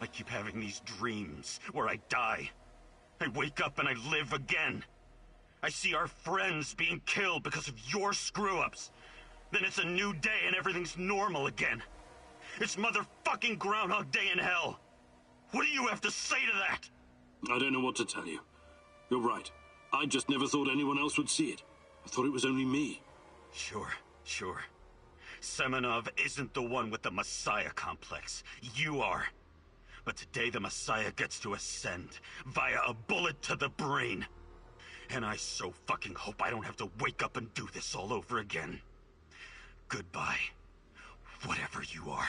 I keep having these dreams where I die. I wake up and I live again. I see our friends being killed because of your screw-ups. Then it's a new day and everything's normal again. It's motherfucking Groundhog Day in hell. What do you have to say to that? I don't know what to tell you. You're right. I just never thought anyone else would see it. I thought it was only me. Sure. Semenov isn't the one with the Messiah complex. You are. But today the Messiah gets to ascend via a bullet to the brain. And I so fucking hope I don't have to wake up and do this all over again. Goodbye, whatever you are.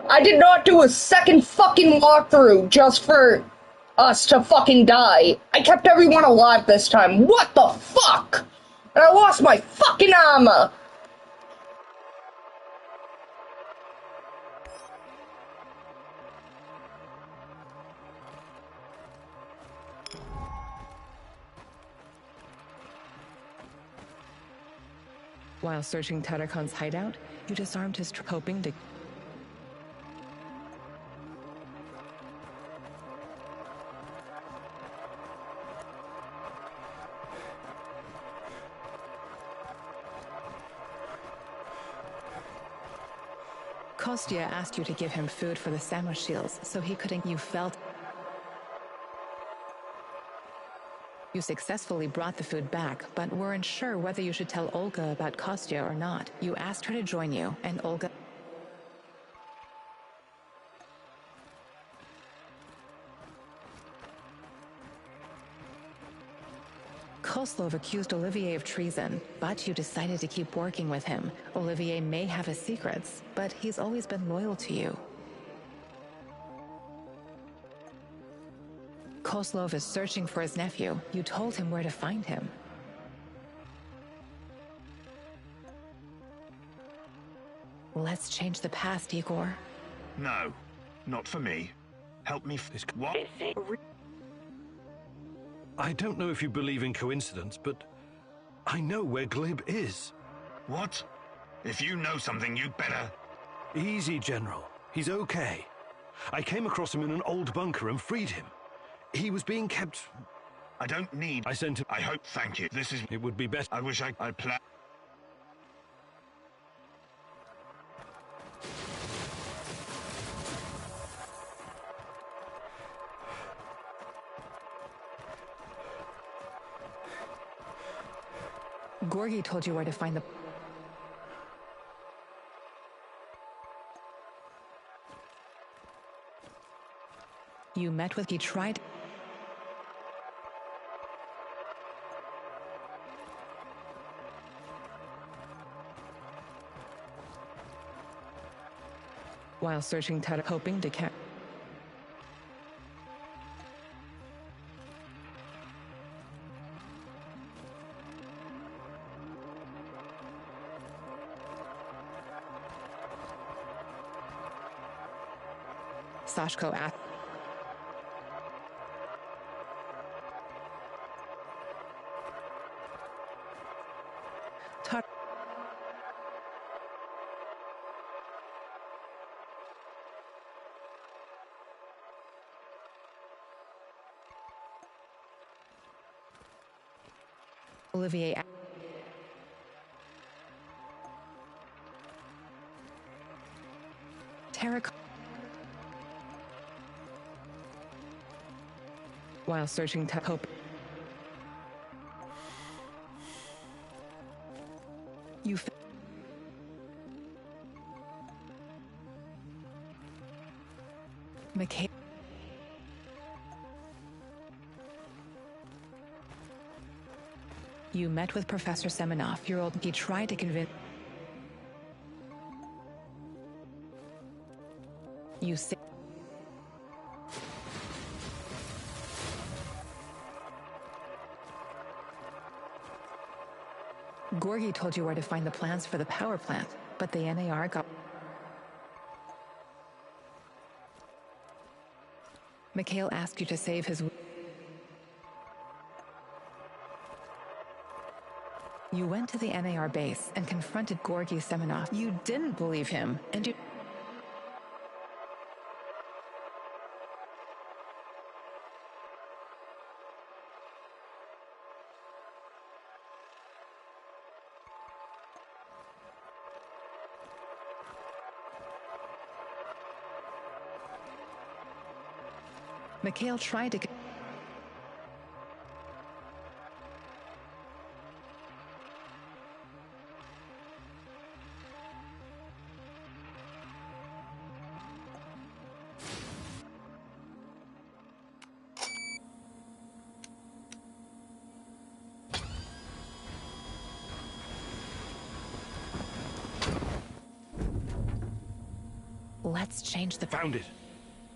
I did not do a second fucking walkthrough just for us to fucking die. I kept everyone alive this time. What the fuck? And I lost my fucking armor. While searching Tarakon's hideout, you disarmed his hoping to... Kostya asked you to give him food for the Samoshils, so he couldn't... You felt... You successfully brought the food back, but weren't sure whether you should tell Olga about Kostya or not. You asked her to join you, and Olga... Koslov accused Olivier of treason, but you decided to keep working with him. Olivier may have his secrets, but he's always been loyal to you. Koslov is searching for his nephew. You told him where to find him. Let's change the past, Igor. No, not for me. Help me what? I don't know if you believe in coincidence, but I know where Glib is. What? If you know something, you'd better... Easy, General. He's okay. I came across him in an old bunker and freed him. He was being kept... I don't need... I sent him... I hope, thank you. This is... It would be better... I wish I planned... Gorgi told you where to find the... You met with... He tried... While searching Tata, hoping to catch... Sashko asked... Olivier... Tara... While searching hope... You... McKay... You met with Professor Semenoff, your old... He tried to convince... You say... Gorgi told you where to find the plans for the power plant, but the NAR got... Mikhail asked you to save his... You went to the NAR base and confronted Gorgi Semenoff. You didn't believe him, and you... Mikhail tried to... Let's change the... Found it.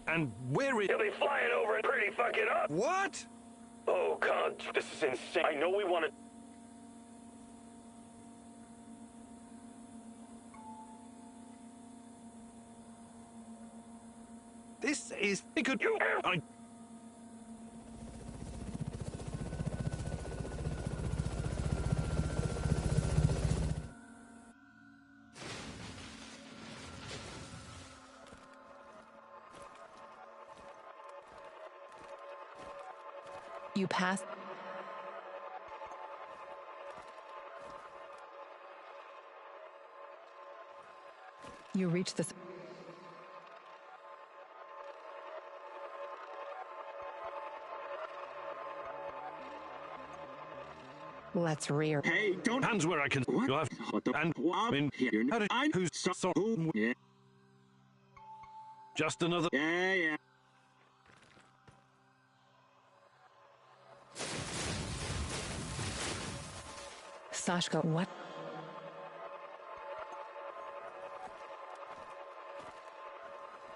And where is... He'll be flying over and pretty fucking up. What? Oh, God, this is insane. I know we want to... This is... Good... I... You passed... You reached this... Let's rear... Hey, don't... Hands where I can... What? You have... What the... And... In here. How did... Who's... So... Yeah. Just another... Yeah. Sashko, what?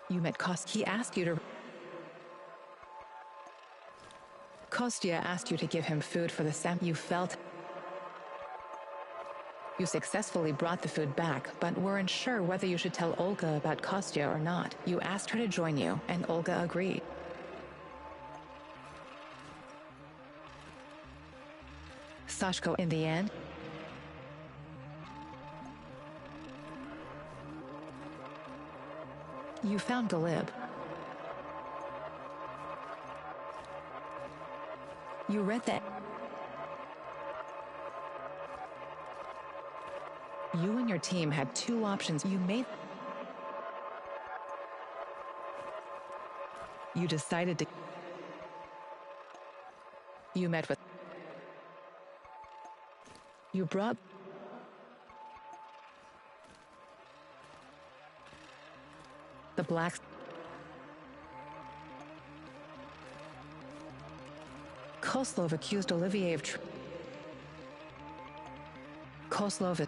You met Kost. He asked you to... Kostya asked you to give him food for the sam... You felt... You successfully brought the food back, but weren't sure whether you should tell Olga about Kostya or not. You asked her to join you, and Olga agreed. Sashko, in the end... You found Galib. You read that. You and your team had two options. You made... You decided to... You met with... You brought... the blacks... Koslov accused Olivier of... Koslov...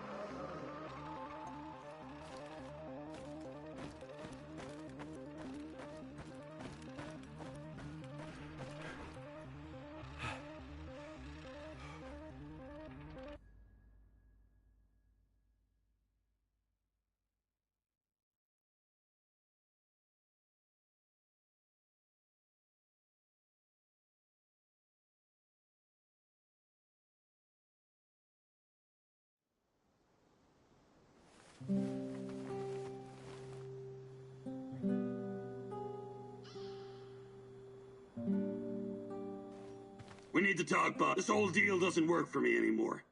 We need to talk, Bob. This whole deal doesn't work for me anymore.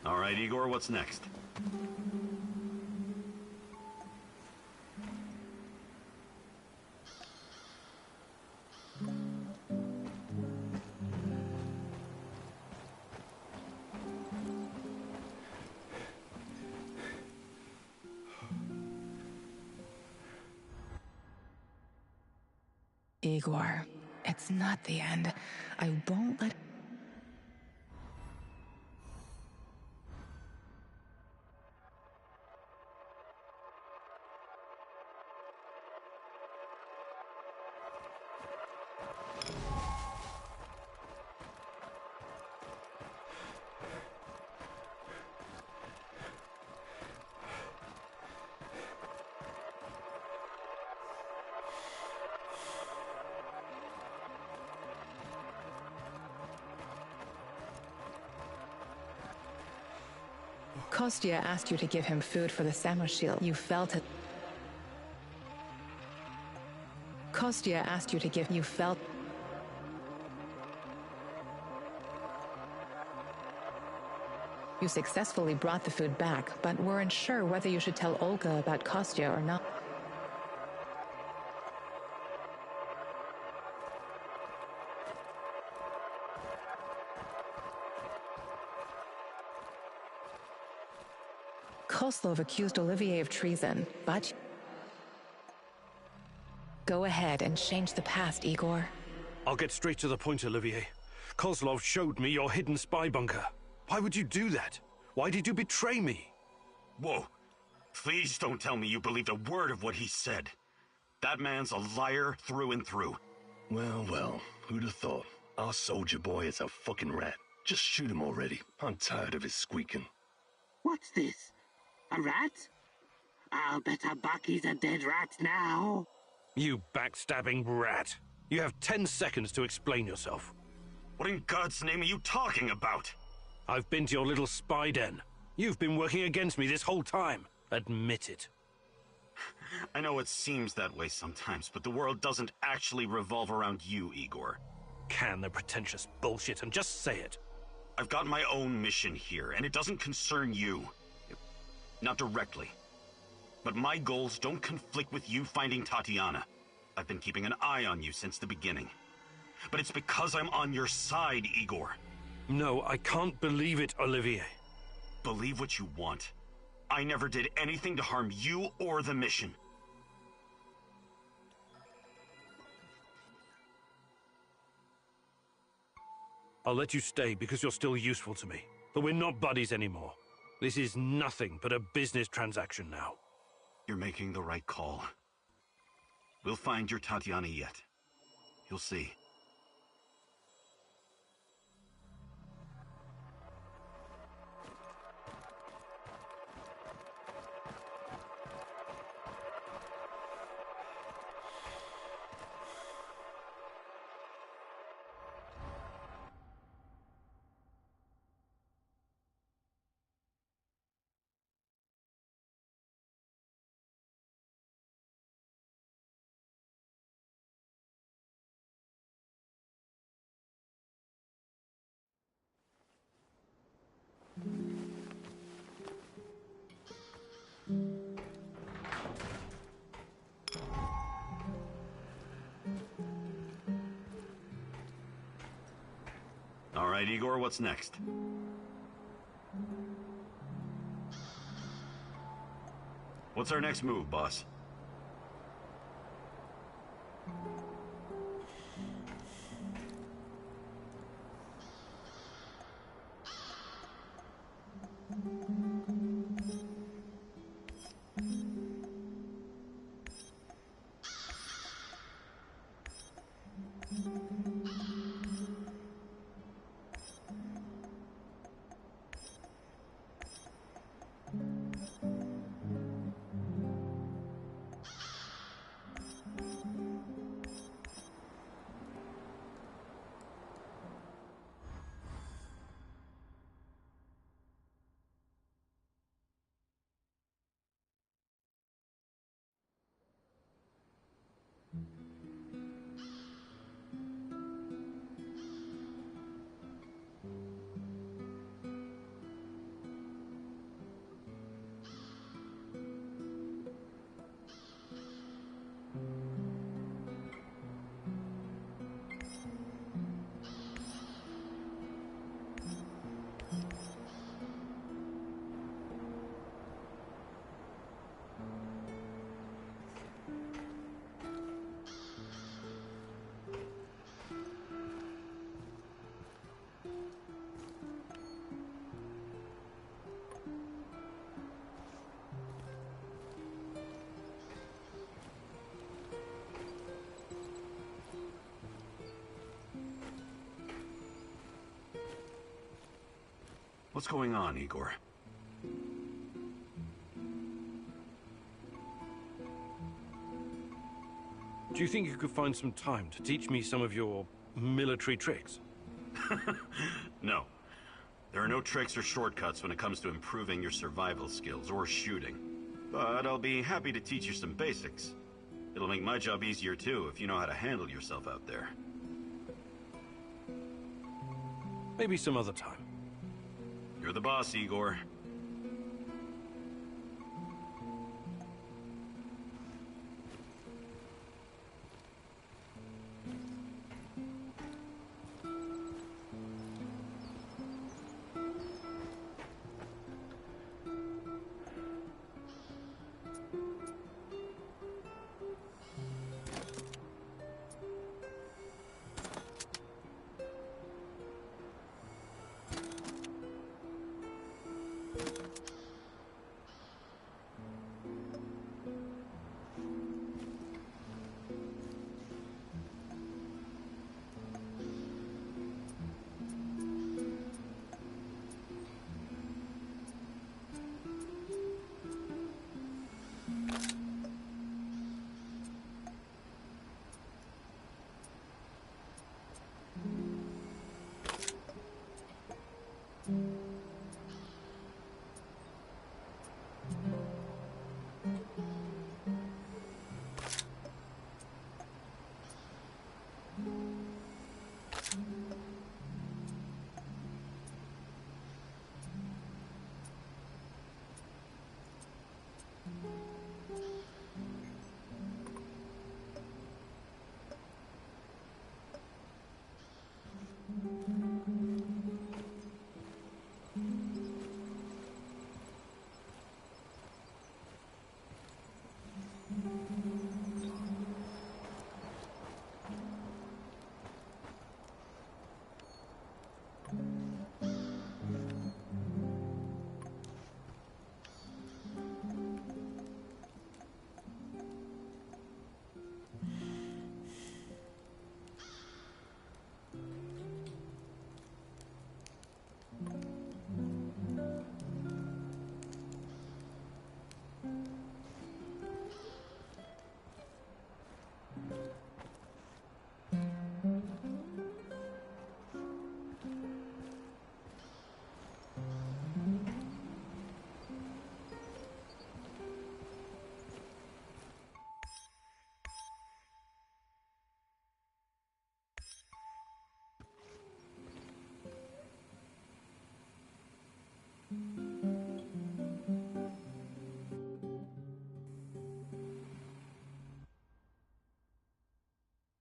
All right, Igor, what's next? Igor, it's not the end. I won't let... Kostya asked you to give him food for the Samoshil. You felt it. Kostya asked you to give... You felt... You successfully brought the food back, but weren't sure whether you should tell Olga about Kostya or not. Koslov accused Olivier of treason, but... Go ahead and change the past, Igor. I'll get straight to the point, Olivier. Koslov showed me your hidden spy bunker. Why would you do that? Why did you betray me? Whoa. Please don't tell me you believed a word of what he said. That man's a liar through and through. Well, well, who'd have thought? Our soldier boy is a fucking rat. Just shoot him already. I'm tired of his squeaking. What's this? A rat? I'll bet a buck he's a dead rat now. You backstabbing rat. You have 10 seconds to explain yourself. What in God's name are you talking about? I've been to your little spy den. You've been working against me this whole time. Admit it. I know it seems that way sometimes, but the world doesn't actually revolve around you, Igor. Can the pretentious bullshit and just say it. I've got my own mission here, and it doesn't concern you. Not directly. But my goals don't conflict with you finding Tatiana. I've been keeping an eye on you since the beginning. But it's because I'm on your side, Igor. No, I can't believe it, Olivier. Believe what you want. I never did anything to harm you or the mission. I'll let you stay because you're still useful to me. But we're not buddies anymore. This is nothing but a business transaction now. You're making the right call. We'll find your Tatiana yet. You'll see. All right, Igor, what's next? What's our next move, boss? What's going on, Igor? Do you think you could find some time to teach me some of your military tricks? No. There are no tricks or shortcuts when it comes to improving your survival skills or shooting. But I'll be happy to teach you some basics. It'll make my job easier too if you know how to handle yourself out there. Maybe some other time. You're the boss, Igor.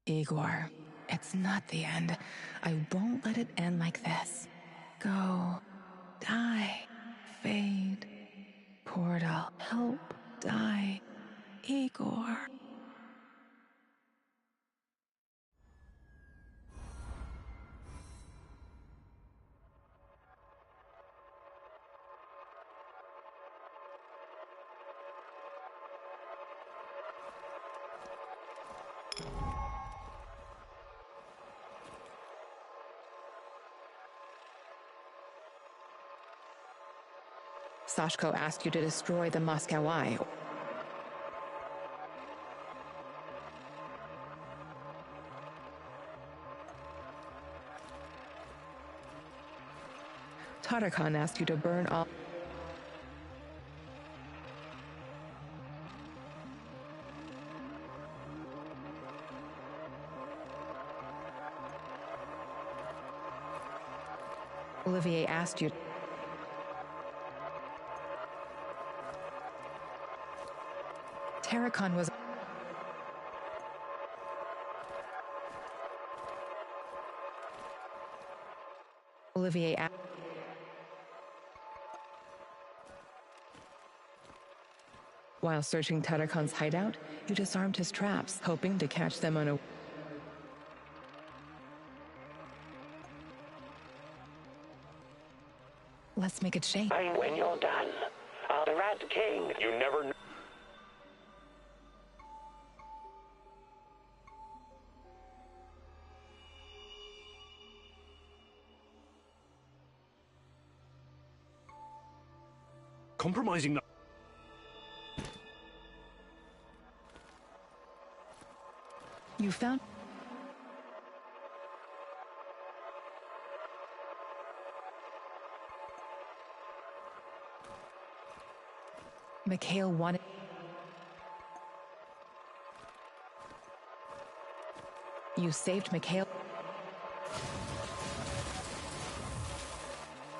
Igor, it's not the end. I won't let it end like this. Go. Die. Fade. Portal. Help. Die. Igor. Sashko asked you to destroy the Moscow Eye. Tartakan asked you to burn all... Olivier asked you... Tartakan was... Olivier asked... While searching Tartakan's hideout, you disarmed his traps, hoping to catch them on a... Let's make it shake. And when you're done, I'll the Rat King. You never know. Compromising... You found... Mikhail wanted... You saved Mikhail.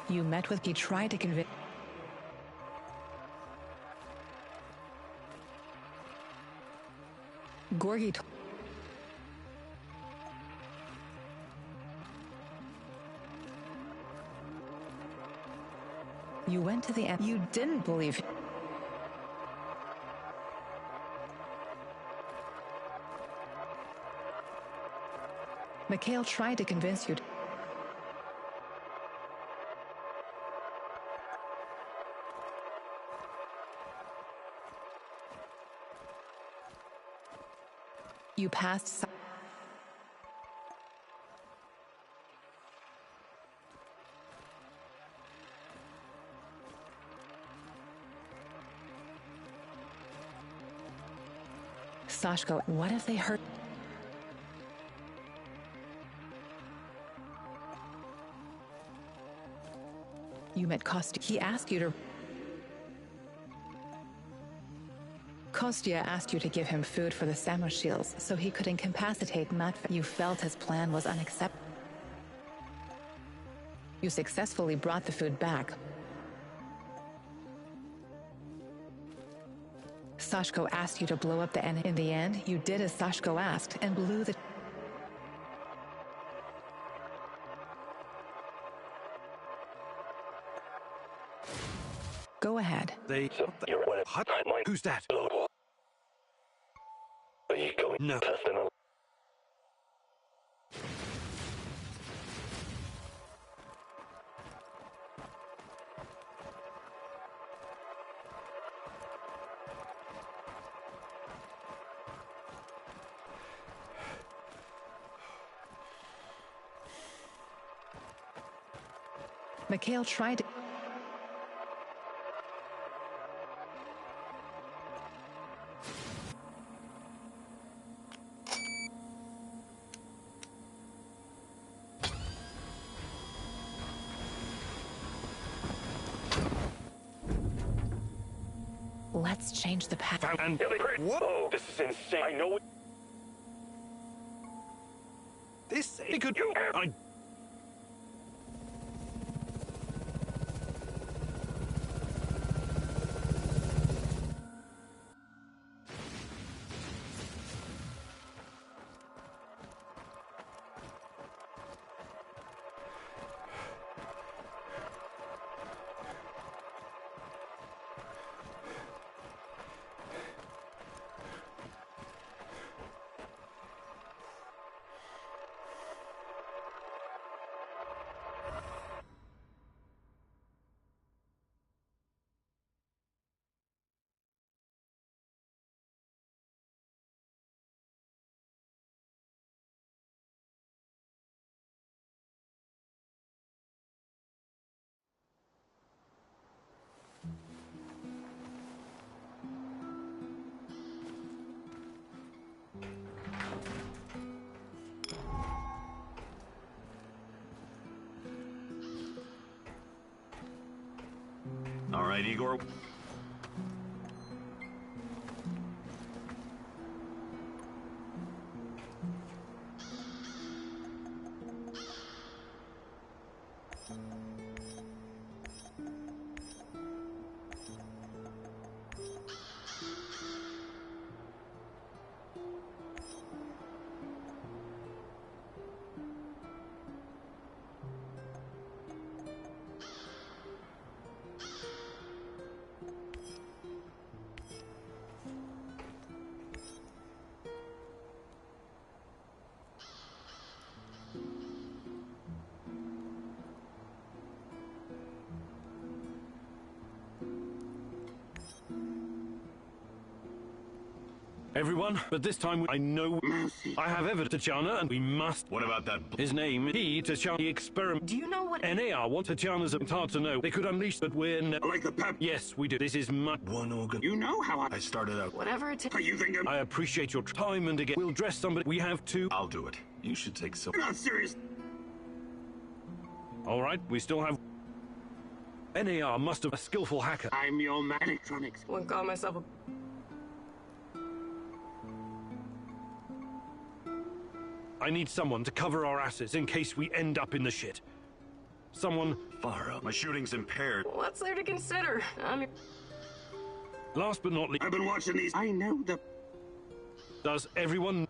You met with... He tried to convince... Gorgi... You went to the end. You didn't believe him. Mikhail tried to convince you to... You passed... Sashko, what if they hurt... You met Kostya. He asked you to... Kostya asked you to give him food for the Samoshils so he could incapacitate Matvey. You felt his plan was unacceptable. You successfully brought the food back. Sashko asked you to blow up the enemy. In the end, you did as Sashko asked and blew the... Go ahead. They... Who's that? Are you going no. personal? Mikhail tried to... Let's change the path. Whoa! This is insane. I know it. This... It could... right, Igor. Everyone, but this time I know I have evidence, Tachana, and we must. What about that? His name, Tachana, the experiment. Do you know what? NAR want Tachana's. It's hard to know. They could unleash, but we're I like the pep. Yes, we do. This is my One organ. You know how I started out. Whatever it takes. You think I appreciate your time, and again, we'll dress somebody. We have to. I'll do it. You should take some. You're not serious. All right, we still have. NAR must have a skillful hacker. I'm your man. Electronics. Wouldn't call myself a. I need someone to cover our asses in case we end up in the shit. Someone far up. My shooting's impaired. What's there to consider? I mean, last but not least. I've been watching these. I know the. Does everyone?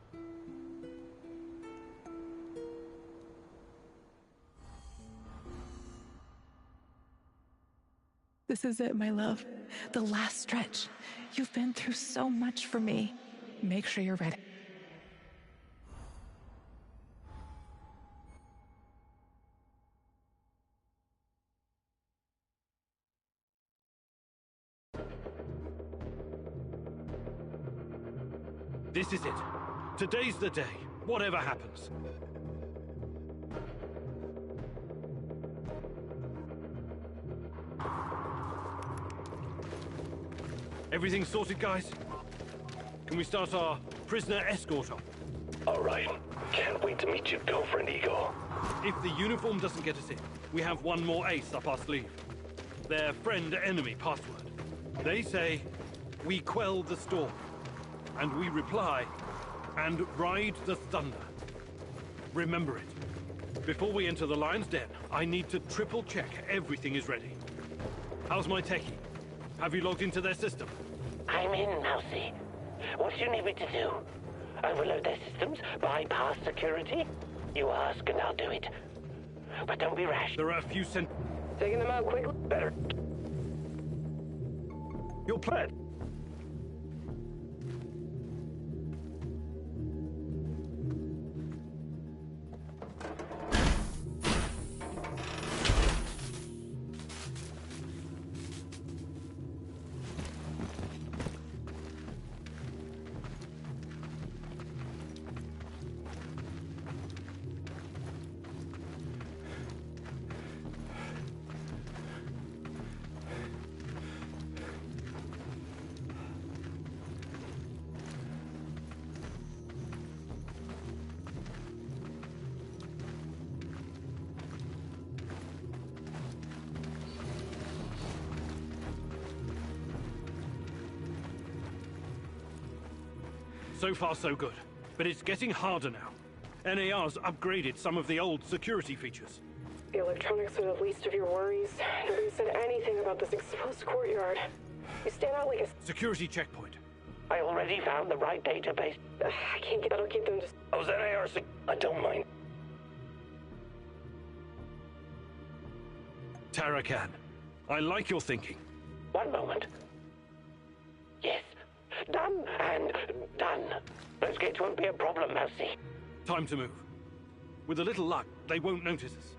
This is it, my love. The last stretch. You've been through so much for me. Make sure you're ready. This is it. Today's the day. Whatever happens. Everything sorted, guys? Can we start our prisoner escort off? All right. Can't wait to meet your girlfriend, Igor. If the uniform doesn't get us in, we have one more ace up our sleeve. Their friend-enemy password. They say, we quell the storm. And we reply, and ride the thunder. Remember it. Before we enter the lion's den, I need to triple check everything is ready. How's my techie? Have you logged into their system? I'm in, Mousy. What do you need me to do? Overload their systems? Bypass security? You ask and I'll do it. But don't be rash. There are a few taking them out quickly. Better. Your plan. So far, so good. But it's getting harder now. NAR's upgraded some of the old security features. The electronics are the least of your worries. Nobody said anything about this exposed courtyard. You stand out like a... Security checkpoint. I already found the right database. I can't get... That'll keep them just... How's NAR? I don't mind. Tarakan, I like your thinking. One moment. Yes. Done and done. Those gates won't be a problem, Mousy. Time to move. With a little luck, they won't notice us.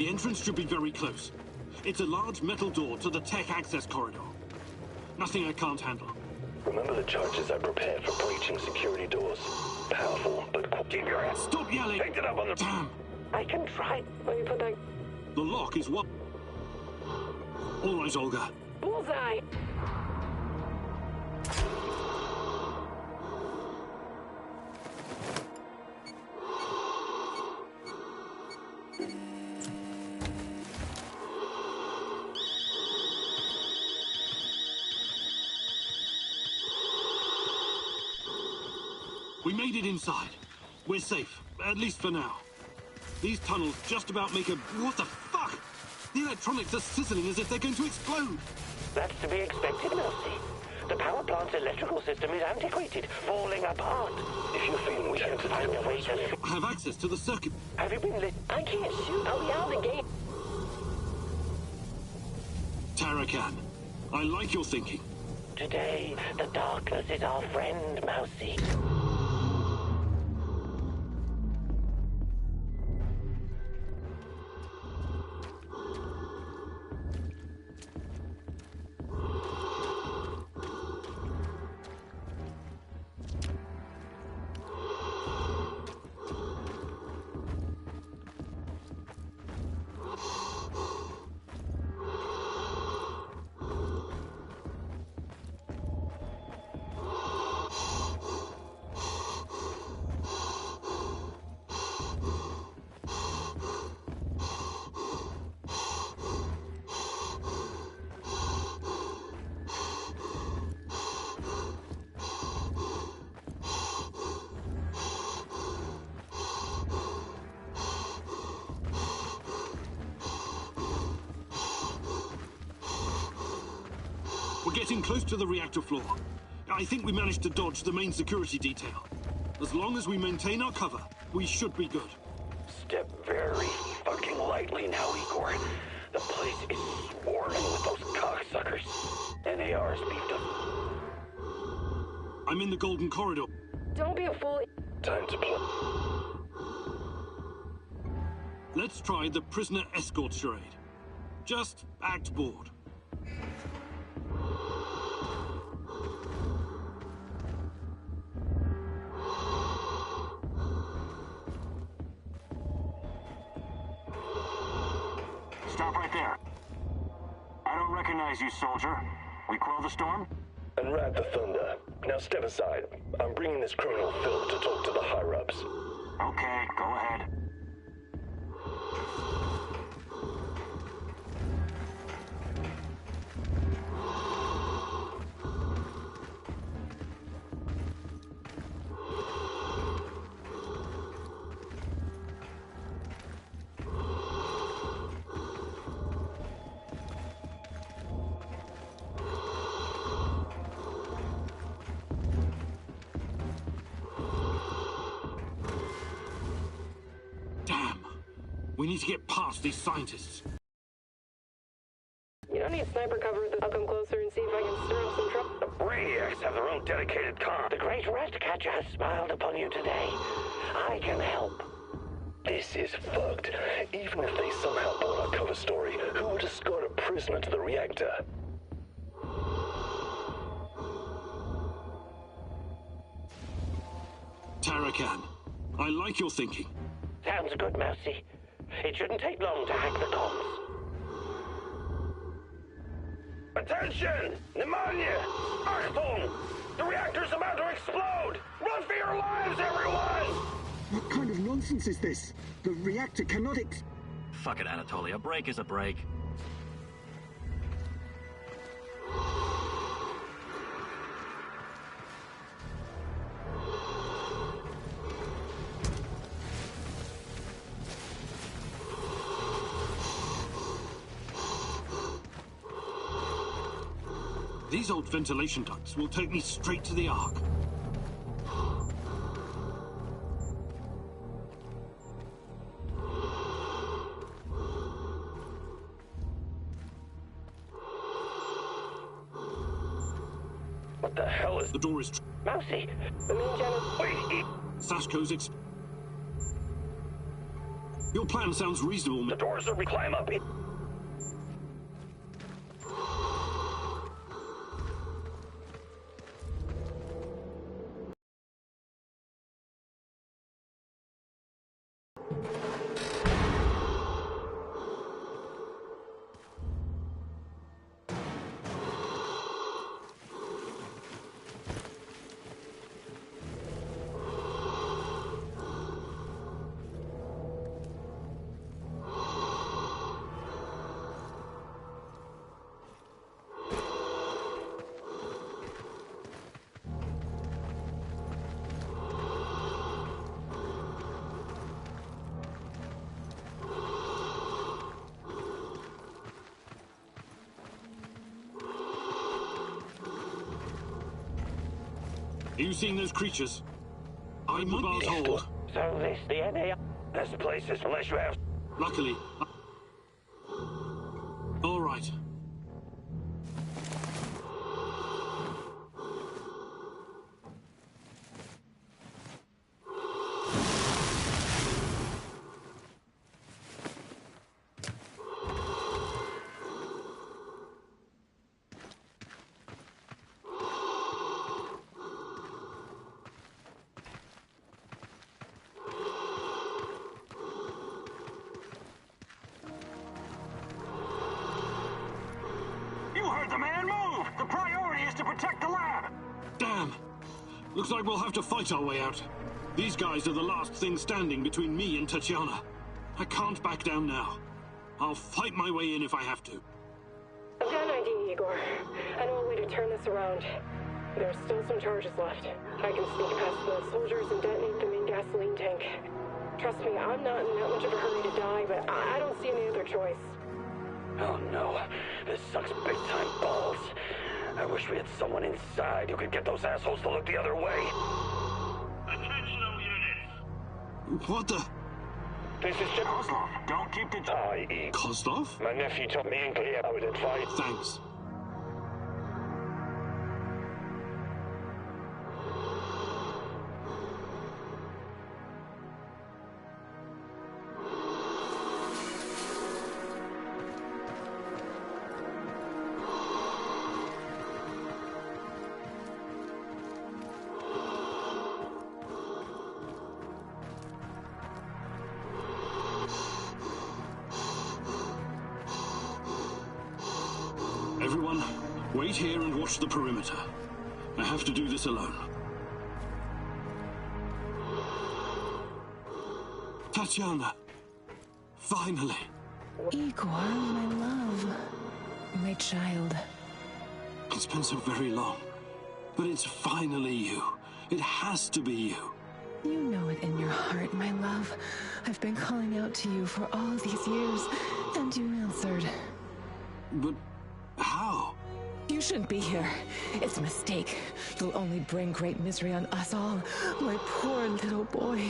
The entrance should be very close. It's a large metal door to the tech access corridor. Nothing I can't handle. Remember the charges I prepared for breaching security doors? Powerful, but... Keep your ass. Stop yelling! Picked it up on the... Damn! I can try. Let me put that... The lock is what... All right, Olga. Bullseye! We made it inside. We're safe, at least for now. These tunnels just about make a... What the fuck? The electronics are sizzling as if they're going to explode. That's to be expected, Mercy. The power plant's electrical system is antiquated, falling apart. If you're feeling we can find a way to... I have access to the circuit. Have you been lit? I can't shoot. I'll be out of the game. Tarakan, I like your thinking. Today, the darkness is our friend, Mousy. We're getting close to the reactor floor. I think we managed to dodge the main security detail. As long as we maintain our cover, we should be good. Step very fucking lightly now, Igor. The place is swarming with those cocksuckers. NAR's beefed up. I'm in the golden corridor. Don't be a fool. Time to play. Let's try the prisoner escort charade. Just act bored. Stop right there. I don't recognize you, soldier. We quell the storm? Unwrap the thunder. Now step aside. I'm bringing this criminal Phil to talk to the higher-ups. Okay, go ahead. Damn. We need to get past these scientists. You don't need sniper cover. I'll come closer and see if I can stir up some trouble. The Brainiacs have their own dedicated con. The great Ratcatcher has smiled upon you today. I can help. This is fucked. Even if they somehow bought our cover story, who would escort a prisoner to the reactor? Tarakan, I like your thinking. Sounds good, Mousy. It shouldn't take long to hack the comms. Attention! Pneumonia! Achtung! The reactor's about to explode! Run for your lives, everyone! What kind of nonsense is this? The reactor cannot Fuck it, Anatoly. A break is a break. These old ventilation ducts will take me straight to the Ark. What the hell is... The door is... Mousy, the main channel... Wait, Sashko's Your plan sounds reasonable. The doors are... We climb up it. Are you seeing those creatures? I'm the bar's hold. So this DNA... This place is unless you have... Luckily. All right. The man move! The priority is to protect the lab! Damn! Looks like we'll have to fight our way out. These guys are the last thing standing between me and Tatiana. I can't back down now. I'll fight my way in if I have to. I've got an idea, Igor. I know a way to turn this around. There's still some charges left. I can sneak past the soldiers and detonate the main gasoline tank. Trust me, I'm not in that much of a hurry to die, but I don't see any other choice. Oh no, this sucks big time balls. I wish we had someone inside who could get those assholes to look the other way. Attention all units. What the? This is just... Kozlov, don't keep the... I.E. Kozlov? My nephew told me and Clea I would advise... Thanks. Everyone, wait here and watch the perimeter. I have to do this alone. Tatiana! Finally! Igor, my love. My child. It's been so very long. But it's finally you. It has to be you. You know it in your heart, my love. I've been calling out to you for all these years, and you answered. But... how? You shouldn't be here. It's a mistake. You'll only bring great misery on us all. My poor little boy.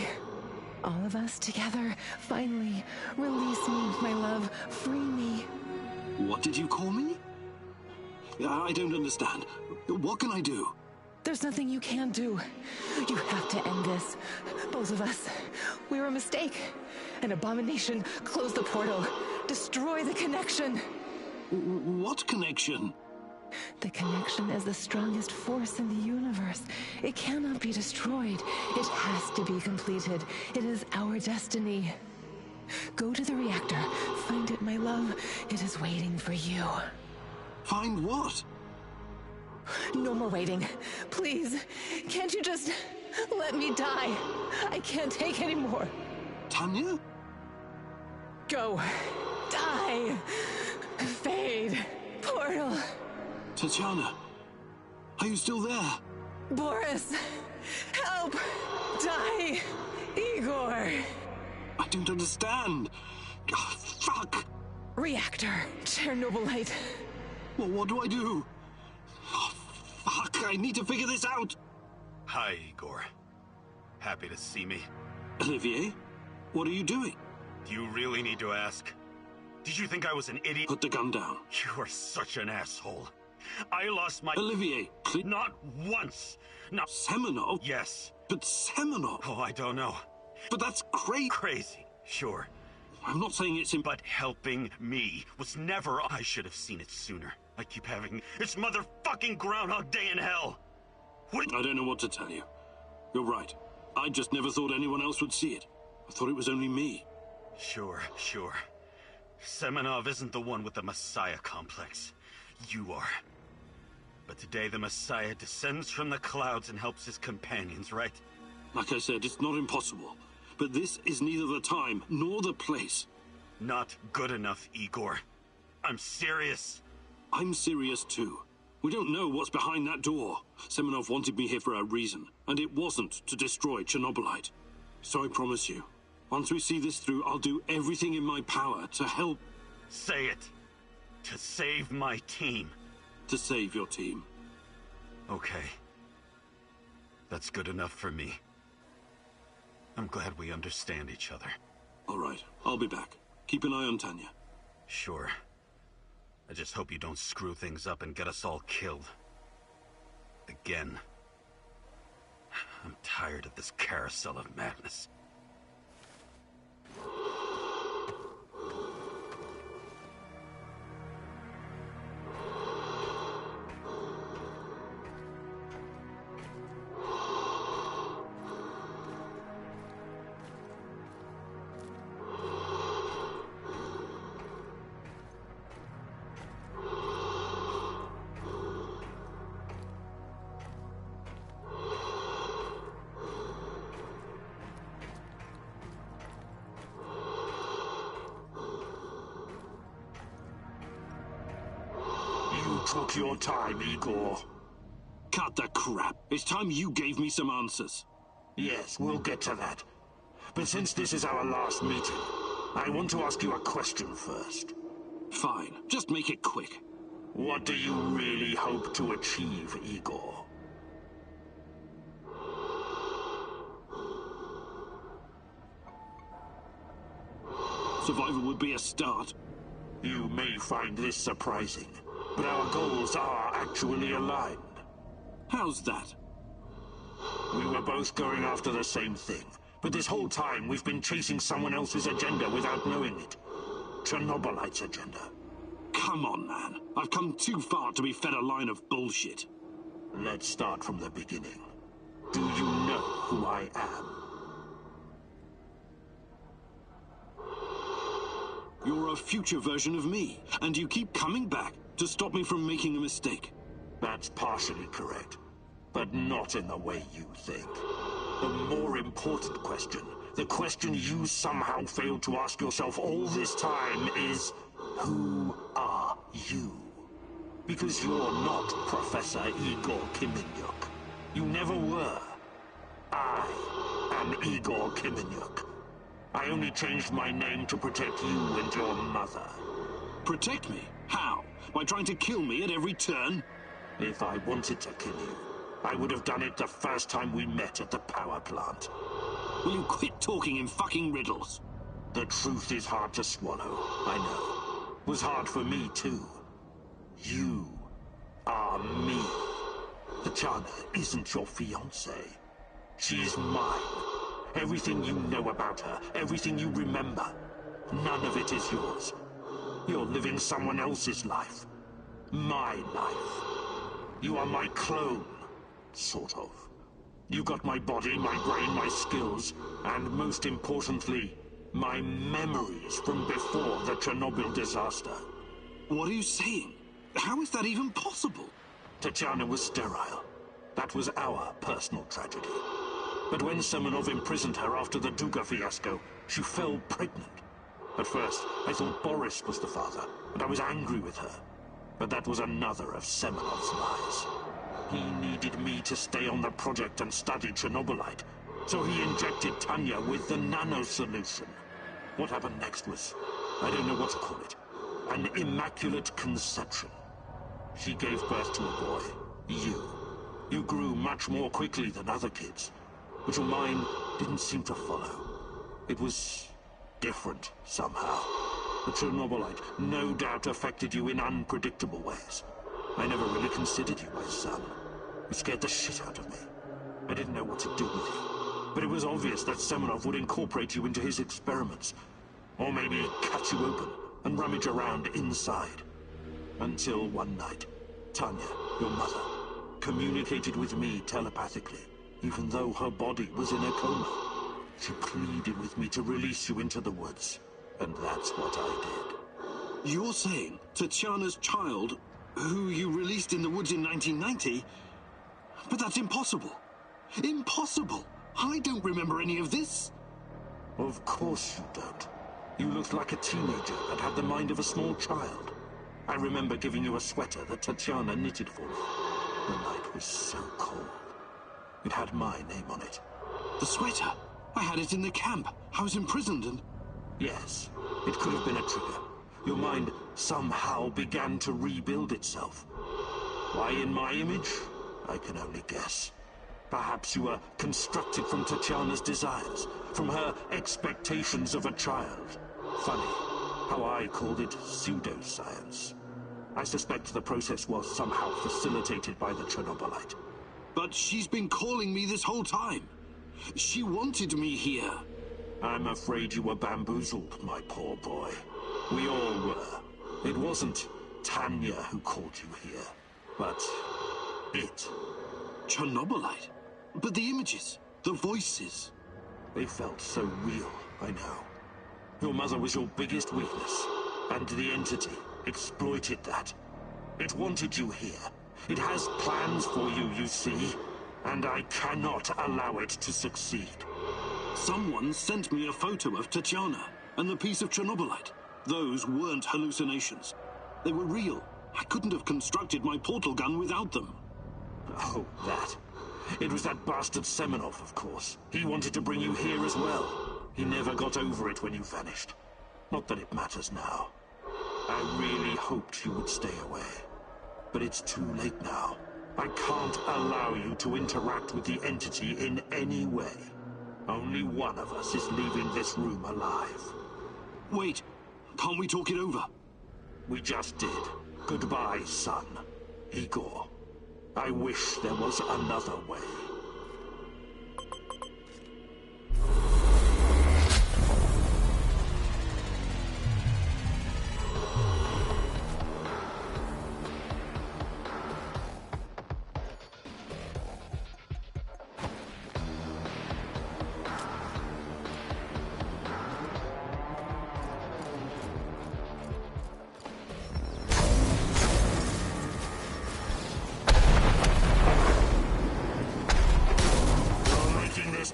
All of us together, finally. Release me, my love. Free me. What did you call me? I don't understand. What can I do? There's nothing you can do. You have to end this. Both of us. We're a mistake. An abomination. Close the portal. Destroy the connection. What connection? The connection is the strongest force in the universe. It cannot be destroyed. It has to be completed. It is our destiny. Go to the reactor. Find it, my love. It is waiting for you. Find what? No more waiting. Please, can't you just let me die? I can't take any more. Tanya? Go. Die. Fade. Portal. Tatiana, are you still there? Boris, help. Die. Igor. I don't understand. Oh, fuck. Reactor. Chernobylite. Well, what do I do? Oh, fuck, I need to figure this out. Hi, Igor. Happy to see me. Olivier, what are you doing? Do you really need to ask? Did you think I was an idiot? Put the gun down. You are such an asshole. I lost my... Olivier, please. Not once. Not... Semenov? Yes. But Semenov? Oh, I don't know. But that's crazy. Crazy, sure. I'm not saying it's But helping me was never... I should have seen it sooner. I keep having it's motherfucking Groundhog Day in hell. What? I don't know what to tell you. You're right. I just never thought anyone else would see it. I thought it was only me. Sure. Semenov isn't the one with the Messiah complex. You are. But today the Messiah descends from the clouds and helps his companions, right? Like I said, it's not impossible. But this is neither the time nor the place. Not good enough, Igor. I'm serious. I'm serious too. We don't know what's behind that door. Semenov wanted me here for a reason, and it wasn't to destroy Chernobylite. So I promise you, once we see this through, I'll do everything in my power to help... Say it. To save my team. To save your team. Okay. That's good enough for me. I'm glad we understand each other. All right, I'll be back. Keep an eye on Tanya. Sure. I just hope you don't screw things up and get us all killed. Again. I'm tired of this carousel of madness. Took your time, Igor. Cut the crap. It's time you gave me some answers. Yes, we'll get to that. But since this is our last meeting, I want to ask you a question first. Fine. Just make it quick. What do you really hope to achieve, Igor? Survival would be a start. You may find this surprising, but our goals are actually aligned. How's that? We were both going after the same thing, but this whole time we've been chasing someone else's agenda without knowing it. Chernobylite's agenda. Come on, man. I've come too far to be fed a line of bullshit. Let's start from the beginning. Do you know who I am? You're a future version of me, and you keep coming back to stop me from making a mistake. That's partially correct, but not in the way you think. The more important question, the question you somehow failed to ask yourself all this time is, who are you? Because you're not Professor Igor Kiminyuk. You never were. I am Igor Kiminyuk. I only changed my name to protect you and your mother. Protect me? How? By trying to kill me at every turn? If I wanted to kill you, I would have done it the first time we met at the power plant. Will you quit talking in fucking riddles? The truth is hard to swallow, I know. It was hard for me, too. You are me. Tatiana isn't your fiancée. She's mine. Everything you know about her, everything you remember, none of it is yours. You're living someone else's life. My life. You are my clone, sort of. You got my body, my brain, my skills, and most importantly, my memories from before the Chernobyl disaster. What are you saying? How is that even possible? Tatiana was sterile. That was our personal tragedy. But when Semenov imprisoned her after the Duga fiasco, she fell pregnant. At first, I thought Boris was the father, and I was angry with her. But that was another of Semenov's lies. He needed me to stay on the project and study Chernobylite, so he injected Tanya with the nano solution. What happened next was, I don't know what to call it, an immaculate conception. She gave birth to a boy, you. You grew much more quickly than other kids, but your mind didn't seem to follow. It was different somehow. The Chernobylite no doubt affected you in unpredictable ways. I never really considered you my son. You scared the shit out of me. I didn't know what to do with you. But it was obvious that Semenov would incorporate you into his experiments. Or maybe cut you open and rummage around inside. Until one night, Tanya, your mother, communicated with me telepathically, even though her body was in a coma. She pleaded with me to release you into the woods, and that's what I did. You're saying Tatiana's child, who you released in the woods in 1990? But that's impossible. Impossible! I don't remember any of this. Of course you don't. You looked like a teenager and had the mind of a small child. I remember giving you a sweater that Tatiana knitted for me. The night was so cold. It had my name on it. The sweater? I had it in the camp. I was imprisoned and... Yes, it could have been a trigger. Your mind somehow began to rebuild itself. Why in my image? I can only guess. Perhaps you were constructed from Tatiana's desires, from her expectations of a child. Funny how I called it pseudoscience. I suspect the process was somehow facilitated by the Chernobylite. But she's been calling me this whole time. She wanted me here. I'm afraid you were bamboozled, my poor boy. We all were. It wasn't Tanya who called you here, but it. Chernobylite? But the images, the voices... They felt so real, I know. Your mother was your biggest weakness, and the entity exploited that. It wanted you here. It has plans for you, you see, and I cannot allow it to succeed. Someone sent me a photo of Tatiana and the piece of Chernobylite. Those weren't hallucinations. They were real. I couldn't have constructed my portal gun without them. Oh, that. It was that bastard Semenov, of course. He wanted to bring you here as well. He never got over it when you vanished. Not that it matters now. I really hoped you would stay away. But it's too late now. I can't allow you to interact with the entity in any way. Only one of us is leaving this room alive. Wait, can't we talk it over? We just did. Goodbye, son. Igor. I wish there was another way.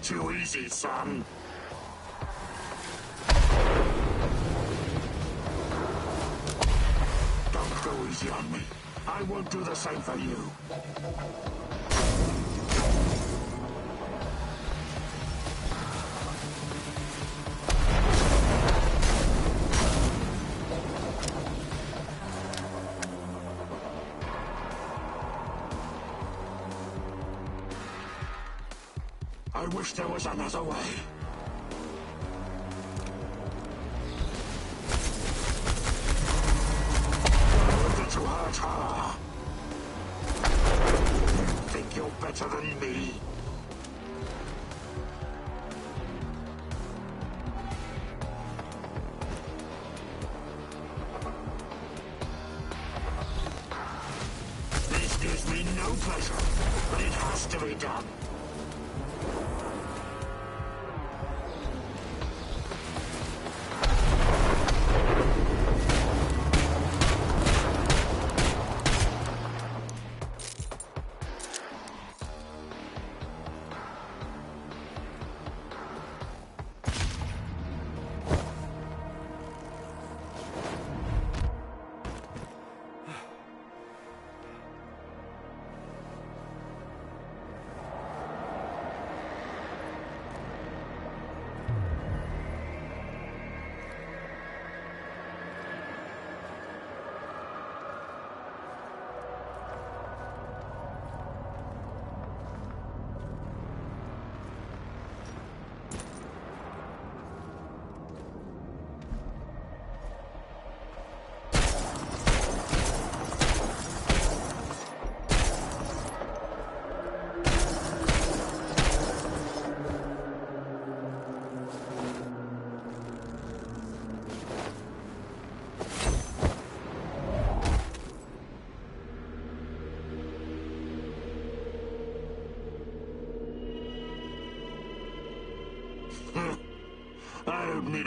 Too easy, son. Don't go easy on me. I won't do the same for you. I wish there was another way. That you hurt her. You think you're better than me? This gives me no pleasure, but it has to be done.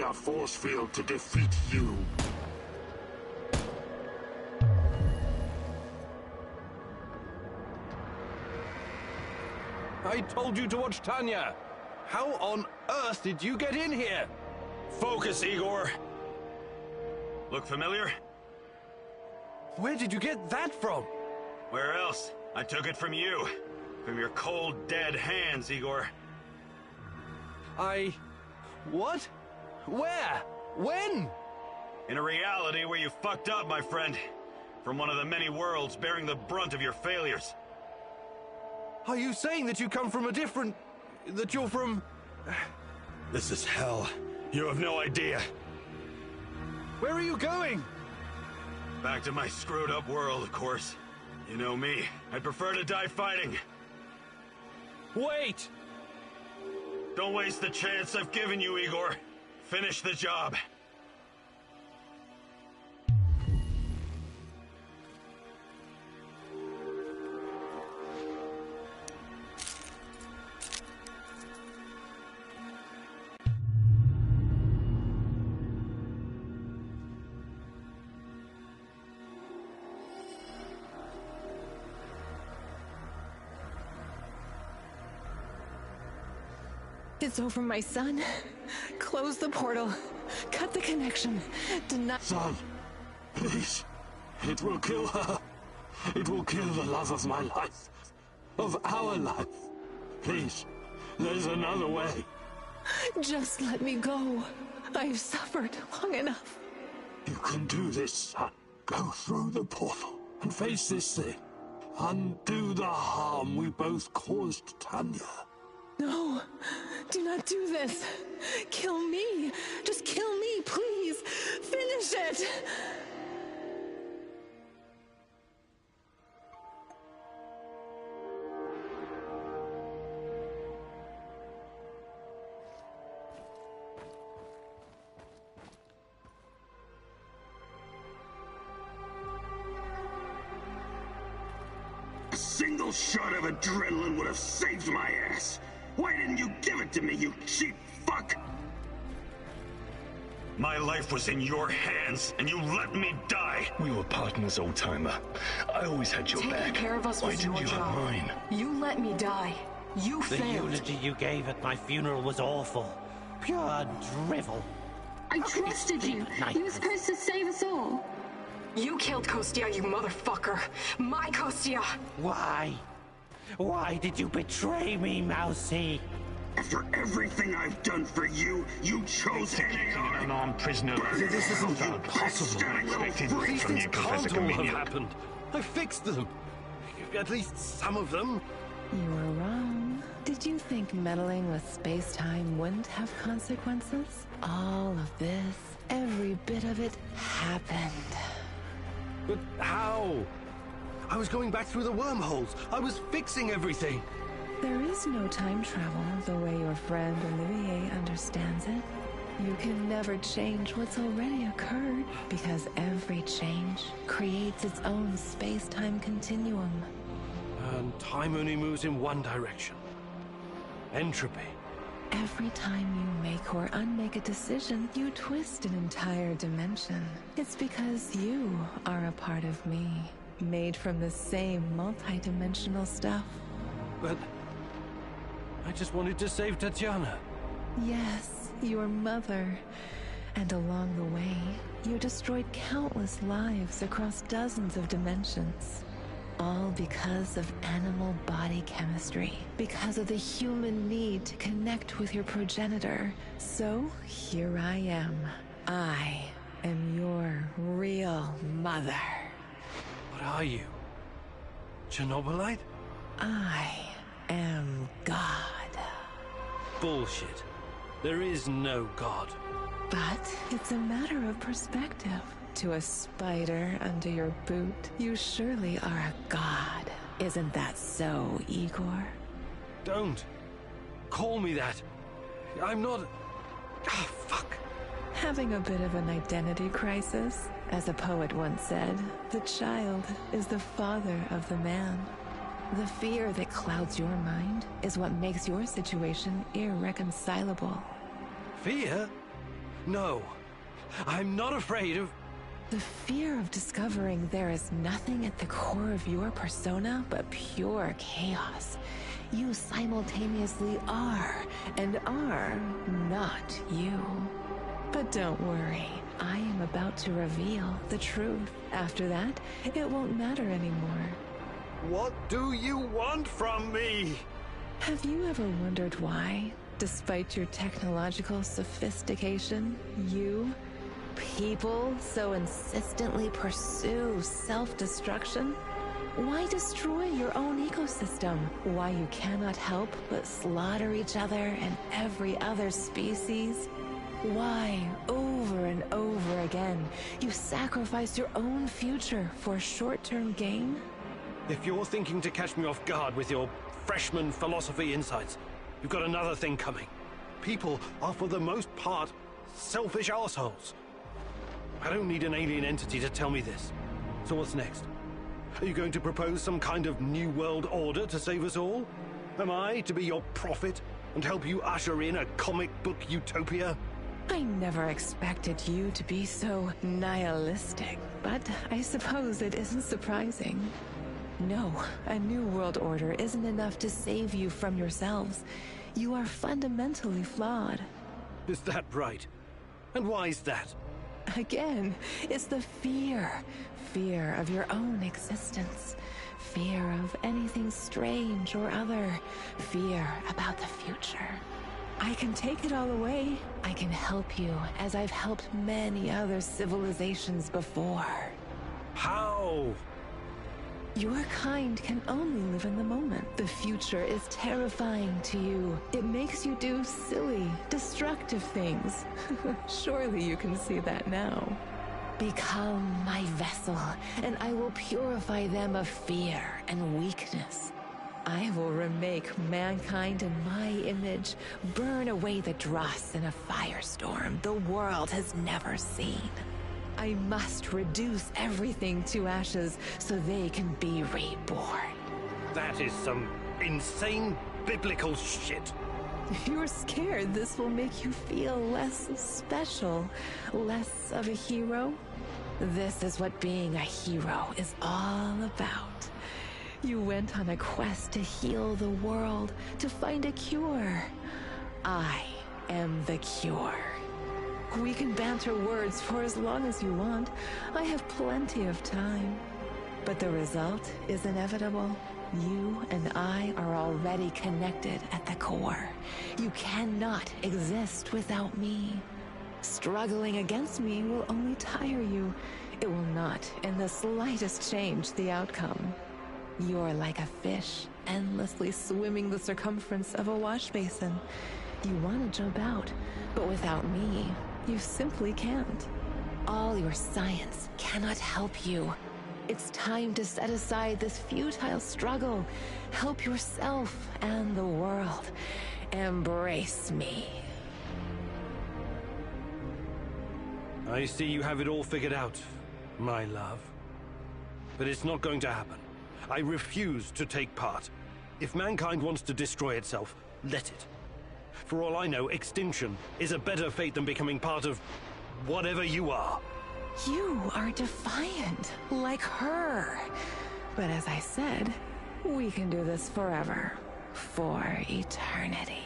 a force field to defeat you. I told you to watch Tanya. How on earth did you get in here? Focus, Igor. Look familiar? Where did you get that from? Where else? I took it from you. From your cold, dead hands, Igor. What? Where? When? In a reality where you fucked up, my friend. From one of the many worlds bearing the brunt of your failures. Are you saying that you come from a different... that you're from... This is hell. You have no idea. Where are you going? Back to my screwed up world, of course. You know me. I'd prefer to die fighting. Wait! Don't waste the chance I've given you, Igor. Finish the job. It's over, my son. Close the portal. Cut the connection. Deny... Son, please. It will kill her. It will kill the love of my life. Of our life. Please, there's another way. Just let me go. I've suffered long enough. You can do this, son. Go through the portal and face this thing. Undo the harm we both caused Tanya. No, do not do this. Kill me. Just kill me, please. Finish it. A single shot of adrenaline would have saved my ass. Why didn't you give it to me, you cheap fuck? My life was in your hands, and you let me die. We were partners, old-timer. I always had your back. Taking care of us Why was didn't your you job. have mine? You let me die. You The failed. eulogy you gave at my funeral was awful. Pure drivel. I trusted you. You were supposed to save us all. You killed Kostia, you motherfucker. My Kostia. Why? Why did you betray me, Mousy? After everything I've done for you, you chose NAR. An unarmed prisoner. This isn't possible. These things can't all have happened. I fixed them. At least some of them. You were wrong. Did you think meddling with space-time wouldn't have consequences? All of this, every bit of it, happened. But how? I was going back through the wormholes. I was fixing everything. There is no time travel the way your friend Olivier understands it. You can never change what's already occurred, because every change creates its own space-time continuum. And time only moves in one direction. Entropy. Every time you make or unmake a decision, you twist an entire dimension. It's because you are a part of me, made from the same multi-dimensional stuff. But I just wanted to save Tatiana. Yes, your mother. And along the way, you destroyed countless lives across dozens of dimensions. All because of animal body chemistry. Because of the human need to connect with your progenitor. So, here I am. I am your real mother. What are you? Chernobylite? I am God. Bullshit. There is no God. But it's a matter of perspective. To a spider under your boot, you surely are a god. Isn't that so, Igor? Don't. Call me that. I'm not... Ah, fuck. Having a bit of an identity crisis? As a poet once said, the child is the father of the man. The fear that clouds your mind is what makes your situation irreconcilable. Fear? No. I'm not afraid of... The fear of discovering there is nothing at the core of your persona but pure chaos. You simultaneously are and are not you. But don't worry, I am about to reveal the truth. After that, it won't matter anymore. What do you want from me? Have you ever wondered why, despite your technological sophistication, people so insistently pursue self-destruction? Why destroy your own ecosystem? Why you cannot help but slaughter each other and every other species? Why, over and over again, you sacrifice your own future for short-term gain? If you're thinking to catch me off guard with your freshman philosophy insights, you've got another thing coming. People are, for the most part, selfish assholes. I don't need an alien entity to tell me this. So what's next? Are you going to propose some kind of new world order to save us all? Am I to be your prophet and help you usher in a comic book utopia? I never expected you to be so nihilistic, but I suppose it isn't surprising. No, a new world order isn't enough to save you from yourselves. You are fundamentally flawed. Is that right? And why is that? Again, it's the fear. Fear of your own existence. Fear of anything strange or other. Fear about the future. I can take it all away. I can help you, as I've helped many other civilizations before. How? Your kind can only live in the moment. The future is terrifying to you. It makes you do silly, destructive things. Surely you can see that now. Become my vessel, and I will purify them of fear and weakness. I will remake mankind in my image, burn away the dross in a firestorm the world has never seen. I must reduce everything to ashes so they can be reborn. That is some insane biblical shit. You're scared this will make you feel less special, less of a hero? This is what being a hero is all about. You went on a quest to heal the world, to find a cure. I am the cure. We can banter words for as long as you want. I have plenty of time. But the result is inevitable. You and I are already connected at the core. You cannot exist without me. Struggling against me will only tire you. It will not in the slightest change the outcome. You're like a fish, endlessly swimming the circumference of a wash basin. You want to jump out, but without me, you simply can't. All your science cannot help you. It's time to set aside this futile struggle. Help yourself and the world. Embrace me. I see you have it all figured out, my love. But it's not going to happen. I refuse to take part. If mankind wants to destroy itself, let it. For all I know, extinction is a better fate than becoming part of whatever you are. You are defiant, like her. But as I said, we can do this forever. For eternity.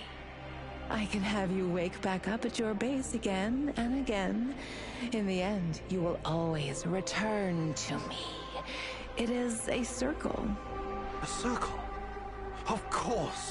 I can have you wake back up at your base again and again. In the end, you will always return to me. It is a circle. A circle? Of course.